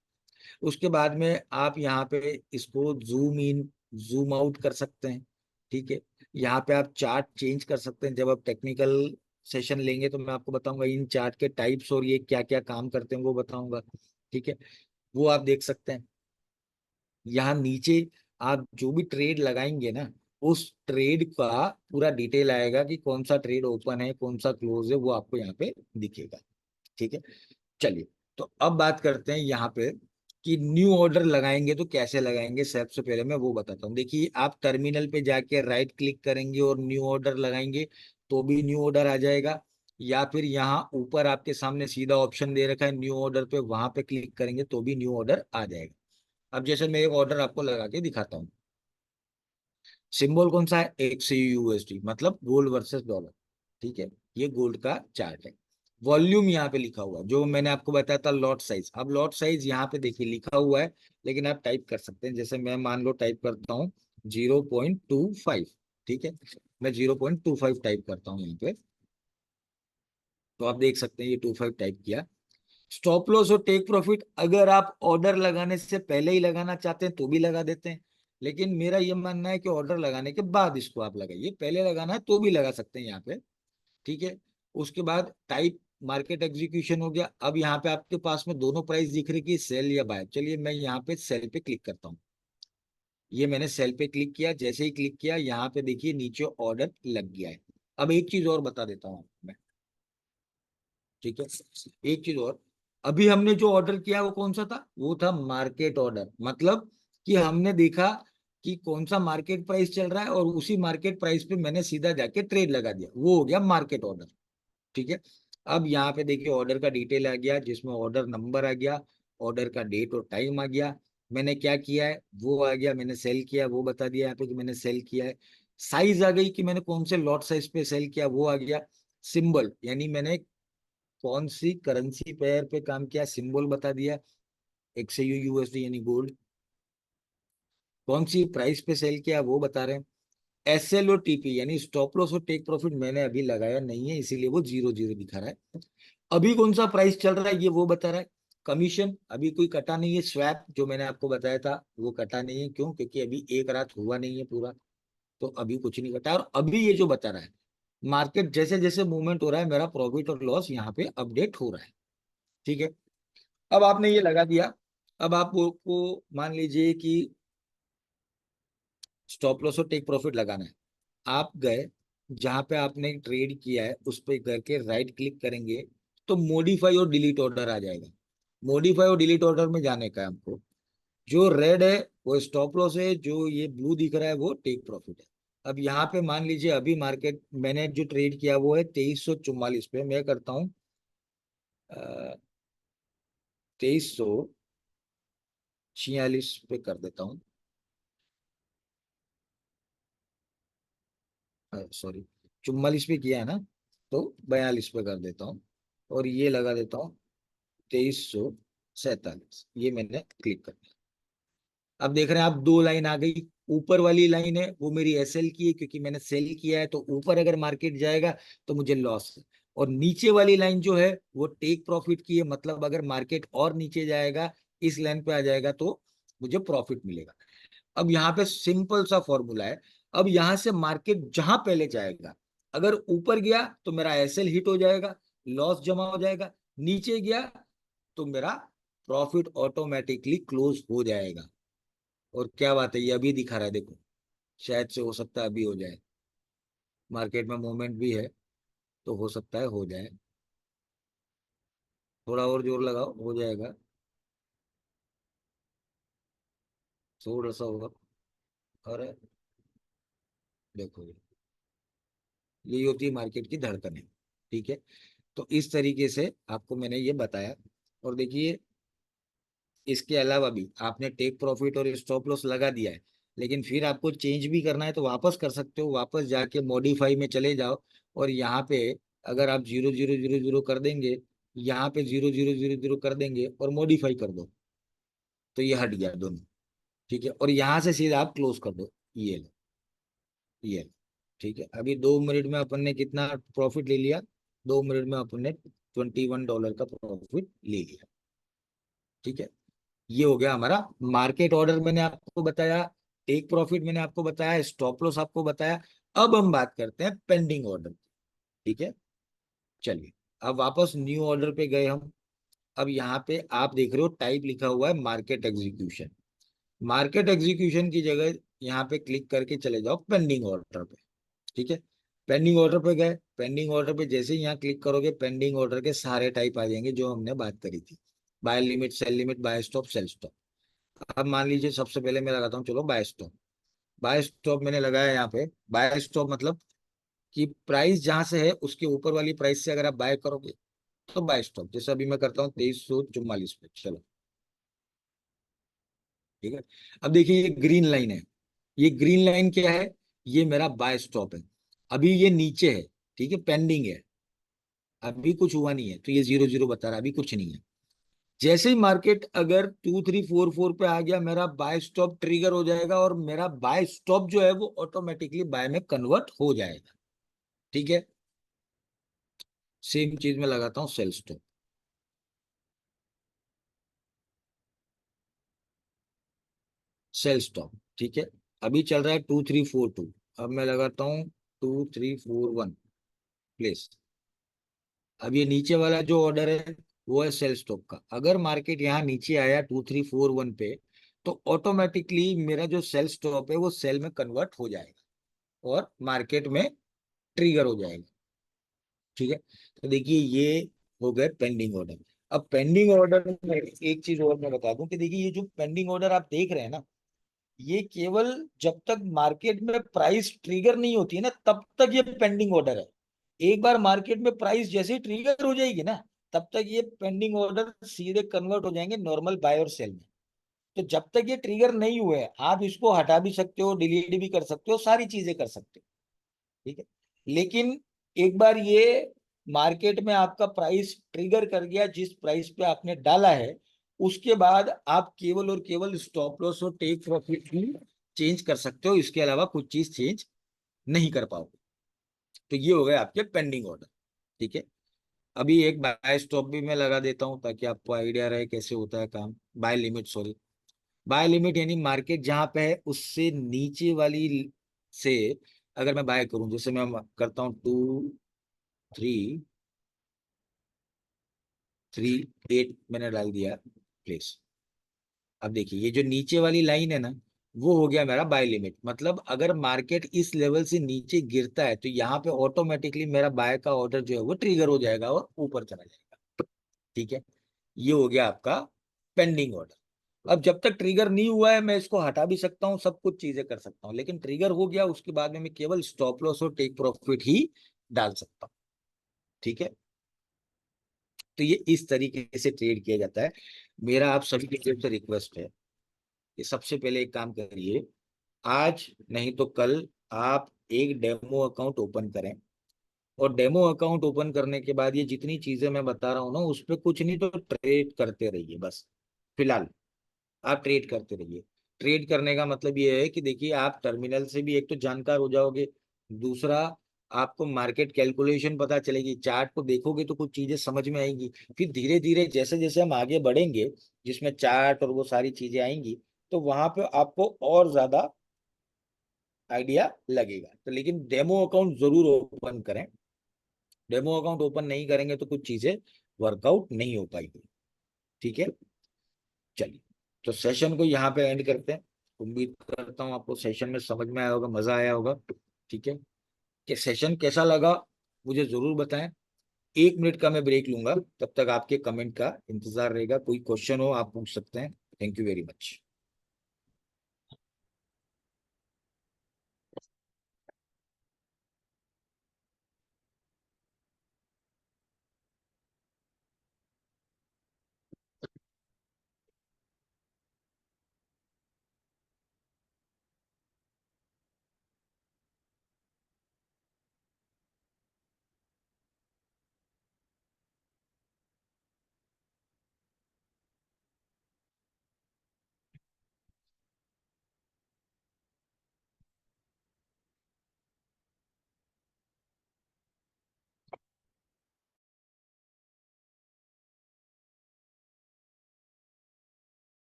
उसके बाद में आप यहाँ पे इसको जूम इन जूम आउट कर सकते हैं। ठीक है, यहाँ पे आप चार्ट चेंज कर सकते हैं। जब आप टेक्निकल सेशन लेंगे तो मैं आपको बताऊंगा इन चार्ट के टाइप्स और ये क्या क्या काम करते हैं वो बताऊंगा। ठीक है, वो आप देख सकते हैं। यहाँ नीचे आप जो भी ट्रेड लगाएंगे ना, उस ट्रेड का पूरा डिटेल आएगा कि कौन सा ट्रेड ओपन है, कौन सा क्लोज है, वो आपको यहाँ पे दिखेगा। ठीक है, चलिए, तो अब बात करते हैं यहाँ पे कि न्यू ऑर्डर लगाएंगे तो कैसे लगाएंगे। सबसे पहले मैं वो बताता हूँ। देखिए, आप टर्मिनल पे जाके राइट क्लिक करेंगे और न्यू ऑर्डर लगाएंगे तो भी न्यू ऑर्डर आ जाएगा, या फिर यहाँ ऊपर आपके सामने सीधा ऑप्शन दे रखा है न्यू ऑर्डर पे, वहां पे क्लिक करेंगे तो भी न्यू ऑर्डर आ जाएगा। अब जैसे मैं एक ऑर्डर आपको लगा के दिखाता हूँ। सिंबल कौन सा है? XAUUSD, मतलब गोल्ड वर्सेस डॉलर। ठीक है, ये गोल्ड का चार्ट है। वॉल्यूम यहाँ पे लिखा हुआ है, जो मैंने आपको बताया था लॉट साइज। अब लॉट साइज यहाँ पे देखिए लिखा हुआ है, लेकिन आप टाइप कर सकते हैं। जैसे मैं मान लो टाइप करता हूँ 0.25। ठीक है, मैं 0.25 टाइप करता हूँ यहाँ पे, तो आप देख सकते हैं ये 25 टाइप किया। स्टॉप लॉस और टेक प्रॉफिट अगर आप ऑर्डर लगाने से पहले ही लगाना चाहते हैं तो भी लगा देते हैं, लेकिन मेरा ये मानना है कि ऑर्डर लगाने के बाद इसको आप लगाइए। पहले लगाना है तो भी लगा सकते हैं यहाँ पे। ठीक है, उसके बाद टाइप मार्केट एग्जीक्यूशन हो गया। अब यहाँ पे आपके पास में दोनों प्राइस दिख रही कि सेल या बाय। चलिए मैं यहाँ पे सेल पे क्लिक करता हूँ। ये मैंने सेल पे क्लिक किया, जैसे ही क्लिक किया यहाँ पे देखिए नीचे ऑर्डर लग गया है। अब एक चीज और बता देता हूँ मैं। ठीक है, एक चीज और, अभी हमने जो ऑर्डर किया वो कौन सा था? वो था मार्केट ऑर्डर। मतलब कि हमने देखा कि कौन सा मार्केट प्राइस चल रहा है और उसी मार्केट प्राइस पे मैंने सीधा जाके ट्रेड लगा दिया, वो हो गया मार्केट ऑर्डर। ठीक है, अब यहाँ पे देखिए ऑर्डर का डिटेल आ गया, जिसमें ऑर्डर नंबर आ गया, ऑर्डर का डेट और टाइम आ गया, मैंने क्या किया है वो आ गया, मैंने सेल किया वो बता दिया यहाँ पे कि मैंने सेल किया है। साइज आ गई कि मैंने कौन से लॉट साइज पे सेल किया वो आ गया। सिंबल यानी मैंने कौन सी करेंसी पेयर पे काम किया, सिंबल बता दिया, XAUUSD यानी गोल्ड। कौन सी प्राइस पे सेल किया वो बता रहे हैं। SL और TP यानी स्टॉप लॉस और टेक प्रॉफिट मैंने अभी लगाया नहीं है, इसीलिए वो 0 0 दिखा रहा है। अभी कौन सा प्राइस चल रहा है ये वो बता रहा है। कमीशन अभी कोई कटा नहीं है। स्वैप जो मैंने आपको बताया था वो कटा नहीं है, क्यों? क्योंकि अभी एक रात हुआ नहीं है पूरा, तो अभी कुछ नहीं कटा। और अभी ये जो बता रहा है, मार्केट जैसे जैसे मूवमेंट हो रहा है मेरा प्रॉफिट और लॉस यहाँ पे अपडेट हो रहा है। ठीक है, अब आपने ये लगा दिया। अब आपको मान लीजिए कि स्टॉप लॉस और टेक प्रॉफिट लगाना है। आप गए जहां पे आपने ट्रेड किया है उस पर करके राइट क्लिक करेंगे तो मॉडिफाई और डिलीट ऑर्डर आ जाएगा। मॉडिफाई और डिलीट ऑर्डर में जाने का है हमको। जो रेड है वो स्टॉप लॉस है, जो ये ब्लू दिख रहा है वो टेक प्रॉफिट है। अब यहाँ पे मान लीजिए अभी मार्केट मैंने जो ट्रेड किया वो है 2344 पे, मैं करता हूँ 2346 पे कर देता हूँ। सॉरी, 44 पे किया है ना, तो 42 पे कर देता हूँ और ये लगा देता हूँ 2347। ये मैंने क्लिक कर दिया। अब देख रहे हैं आप दो लाइन आ गई। ऊपर वाली लाइन है वो मेरी SL की है, क्योंकि मैंने सेल किया है, तो ऊपर अगर मार्केट जाएगा तो मुझे लॉस है। और नीचे वाली लाइन जो है वो टेक प्रॉफिट की है, मतलब अगर मार्केट और नीचे जाएगा, इस लाइन पे आ जाएगा तो मुझे प्रॉफिट मिलेगा। अब यहाँ पे सिंपल सा फॉर्मूला है। अब यहां से मार्केट जहां पहले जाएगा, अगर ऊपर गया तो मेरा SL हिट हो जाएगा, लॉस जमा हो जाएगा। नीचे गया तो मेरा प्रॉफिट ऑटोमेटिकली क्लोज हो जाएगा। और क्या बात है, ये अभी दिखा रहा है देखो, शायद से हो सकता है अभी हो जाए। मार्केट में मूवमेंट भी है तो हो सकता है हो जाए। थोड़ा और जोर लगाओ, हो जाएगा। थोड़ा सा होगा। अरे देखो, यही होती है मार्केट की धड़कनें। ठीक है, तो इस तरीके से आपको मैंने ये बताया। और देखिए, इसके अलावा भी आपने टेक प्रॉफिट और स्टॉप लॉस लगा दिया है, लेकिन फिर आपको चेंज भी करना है तो वापस कर सकते हो। वापस जाके मॉडिफाई में चले जाओ और यहाँ पे अगर आप 0 0 0 0 कर देंगे, यहाँ पे 0 0 0 0 कर देंगे और मॉडिफाई कर दो तो ये हट गया दोनों। ठीक है, और यहाँ से सीधा आप क्लोज कर दो। ये लो, ये लो। ठीक है, अभी 2 मिनट में अपन ने कितना प्रॉफिट ले लिया? 2 मिनट में अपन ने $21 का प्रॉफिट ले लिया। ठीक है, ये हो गया हमारा मार्केट ऑर्डर मैंने आपको बताया, टेक प्रॉफिट मैंने आपको बताया, स्टॉप लॉस आपको बताया। अब हम बात करते हैं पेंडिंग ऑर्डर। ठीक है, चलिए, अब वापस न्यू ऑर्डर पे गए हम। अब यहाँ पे आप देख रहे हो टाइप लिखा हुआ है मार्केट एग्जीक्यूशन। मार्केट एग्जीक्यूशन की जगह यहाँ पे क्लिक करके चले जाओ पेंडिंग ऑर्डर पे। ठीक है, पेंडिंग ऑर्डर पे गए, पेंडिंग ऑर्डर पे जैसे ही यहाँ क्लिक करोगे पेंडिंग ऑर्डर के सारे टाइप आ जाएंगे जो हमने बात करी थी। Buy limit, sell limit, buy stop, sell stop. अब मान लीजिए सबसे पहले मैं लगाता हूँ, चलो बाय स्टॉप। बाय स्टॉप मैंने लगाया यहाँ पे। बाय स्टॉप मतलब कि प्राइस जहां से है उसके ऊपर वाली प्राइस से अगर आप बाय करोगे तो बाय स्टॉप। जैसे अभी मैं करता हूँ 2344 पे, चलो ठीक है। अब देखिए ये ग्रीन लाइन है, ये ग्रीन लाइन क्या है, ये मेरा बाय स्टॉप है। अभी ये नीचे है, ठीक है, पेंडिंग है, अभी कुछ हुआ नहीं है, तो ये 00 बता रहा है, अभी कुछ नहीं है। जैसे ही मार्केट अगर 2344 पे आ गया, मेरा बाय स्टॉप ट्रिगर हो जाएगा और मेरा बाय स्टॉप जो है वो ऑटोमेटिकली बाय में कन्वर्ट हो जाएगा। ठीक है, सेम चीज में लगाता हूँ सेल स्टॉप। सेल स्टॉप, ठीक है। अभी चल रहा है 2342, अब मैं लगाता हूँ 2341 प्लेस। अब ये नीचे वाला जो ऑर्डर है वो है सेल स्टॉप का। अगर मार्केट यहाँ नीचे आया 2341 पे, तो ऑटोमेटिकली मेरा जो सेल स्टॉप है वो सेल में कन्वर्ट हो जाएगा और मार्केट में ट्रिगर हो जाएगा। ठीक है, तो देखिए ये हो गए पेंडिंग ऑर्डर। अब पेंडिंग ऑर्डर में एक चीज और मैं बता दूं कि देखिए ये जो पेंडिंग ऑर्डर आप देख रहे हैं ना, ये केवल जब तक मार्केट में प्राइस ट्रिगर नहीं होती है ना तब तक ये पेंडिंग ऑर्डर है। एक बार मार्केट में प्राइस जैसे ही ट्रिगर हो जाएगी ना, तब तक ये पेंडिंग ऑर्डर सीधे कन्वर्ट हो जाएंगे नॉर्मल बाय और सेल में। तो जब तक ये ट्रिगर नहीं हुए आप इसको हटा भी सकते हो, डिलीट भी कर सकते हो, सारी चीजें कर सकते हो। ठीक है, लेकिन एक बार ये मार्केट में आपका प्राइस ट्रिगर कर गया जिस प्राइस पे आपने डाला है, उसके बाद आप केवल और केवल स्टॉप लॉस और टेक प्रॉफिट ही चेंज कर सकते हो, इसके अलावा कुछ चीज चेंज नहीं कर पाओगे। तो ये हो गए आपके पेंडिंग ऑर्डर। ठीक है, अभी एक बाय स्टॉप भी मैं लगा देता हूं ताकि आपको आइडिया रहे कैसे होता है काम। Buy limit, sorry, buy limit यानी मार्केट जहां पे है उससे नीचे वाली से अगर मैं बाय करूं, जैसे मैं करता हूं 2338 मैंने डाल दिया प्लेस। अब देखिए ये जो नीचे वाली लाइन है ना, वो हो गया मेरा बाय लिमिट। मतलब अगर मार्केट इस लेवल से नीचे गिरता है तो यहाँ पे ऑटोमेटिकली मेरा बाय का ऑर्डर जो है वो ट्रिगर हो जाएगा और ऊपर चला जाएगा। ठीक है, ये हो गया आपका पेंडिंग ऑर्डर। अब जब तक ट्रिगर नहीं हुआ है मैं इसको हटा भी सकता हूँ, सब कुछ चीजें कर सकता हूँ, लेकिन ट्रिगर हो गया उसके बाद में मैं केवल स्टॉप लॉस और टेक प्रॉफिट ही डाल सकता हूँ। ठीक है, तो ये इस तरीके से ट्रेड किया जाता है। मेरा आप सभी की तरफ से रिक्वेस्ट है कि सबसे पहले एक काम करिए, आज नहीं तो कल आप एक डेमो अकाउंट ओपन करें। और डेमो अकाउंट ओपन करने के बाद ये जितनी चीजें मैं बता रहा हूँ ना उस पर कुछ नहीं तो ट्रेड करते रहिए बस। फिलहाल आप ट्रेड करते रहिए। ट्रेड करने का मतलब ये है कि देखिए आप टर्मिनल से भी एक तो जानकार हो जाओगे, दूसरा आपको मार्केट कैलकुलेशन पता चलेगी, चार्ट को देखोगे तो कुछ चीजें समझ में आएंगी। फिर धीरे धीरे जैसे जैसे हम आगे बढ़ेंगे जिसमें चार्ट और वो सारी चीजें आएंगी तो वहां पे आपको और ज्यादा आइडिया लगेगा। तो लेकिन डेमो अकाउंट जरूर ओपन करें। डेमो अकाउंट ओपन नहीं करेंगे तो कुछ चीजें वर्कआउट नहीं हो पाएगी। ठीक है, चलिए, तो सेशन को यहाँ पे एंड करते हैं। उम्मीद करता हूँ आपको सेशन में समझ में आया होगा, मजा आया होगा। ठीक है, कि सेशन कैसा लगा मुझे जरूर बताएं। 1 मिनट का मैं ब्रेक लूंगा, तब तक आपके कमेंट का इंतजार रहेगा। कोई क्वेश्चन हो आप पूछ सकते हैं। Thank you very much.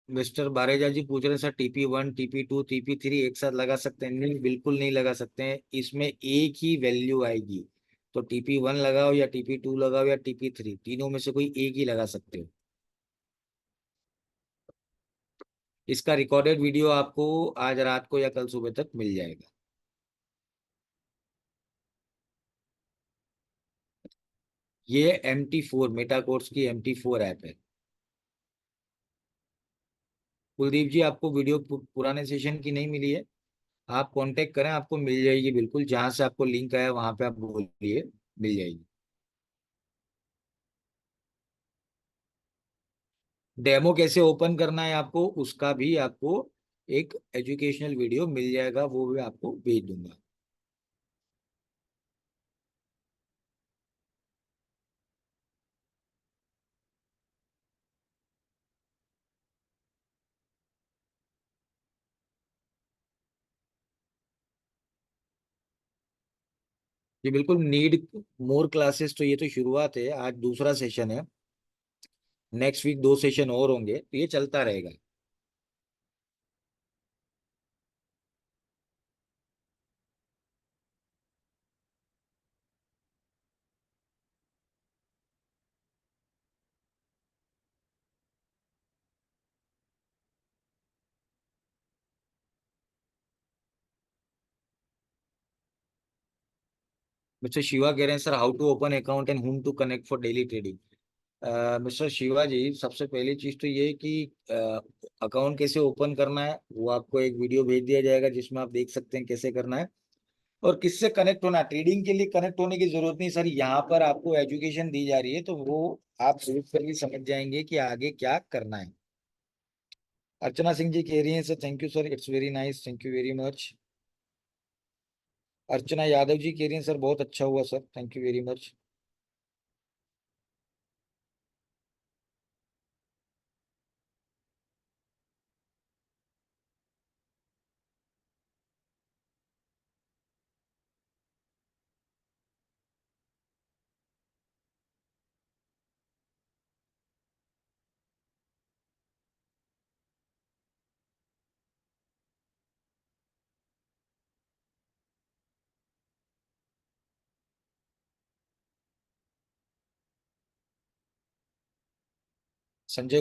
Mister Bareja ji पूछ रहे हैं सर TP1 TP2 TP3 एक साथ लगा सकते हैं? नहीं, बिल्कुल नहीं लगा सकते हैं। इसमें एक ही वैल्यू आएगी। तो TP1 लगाओ या TP2 लगाओ या TP3, तीनों में से कोई एक ही लगा सकते हो। इसका रिकॉर्डेड वीडियो आपको आज रात को या कल सुबह तक मिल जाएगा। ये MT4 मेटा कोर्स की MT4 ऐप है। कुलदीप जी, आपको वीडियो पुराने सेशन की नहीं मिली है? आप कांटेक्ट करें, आपको मिल जाएगी बिल्कुल, जहां से आपको लिंक आया वहां पे आप बोलिए, मिल जाएगी। डेमो कैसे ओपन करना है आपको, उसका भी आपको एक एजुकेशनल वीडियो मिल जाएगा, वो भी आपको भेज दूंगा। ये बिल्कुल नीड मोर क्लासेस, तो ये तो शुरुआत है, आज दूसरा सेशन है। नेक्स्ट वीक 2 सेशन और होंगे, तो ये चलता रहेगा। मिस्टर शिवा कह रहे हैं, sir how to open account and whom to connect for daily trading. Mister Shiva ji, सबसे पहली चीज तो ये है कि अकाउंट कैसे ओपन करना है वो आपको एक वीडियो भेज दिया जाएगा, जिसमें आप देख सकते हैं कैसे करना है। और किससे कनेक्ट होना, ट्रेडिंग के लिए कनेक्ट होने की जरूरत नहीं सर, यहाँ पर आपको एजुकेशन दी जा रही है, तो वो आप देख कर भी समझ जाएंगे कि आगे क्या करना है। अर्चना सिंह जी कह रही हैं, sir thank you sir, it's very nice, thank you very much. Archana Yadav ji कह रही हैं, सर बहुत अच्छा हुआ sir, thank you very much. Sanjay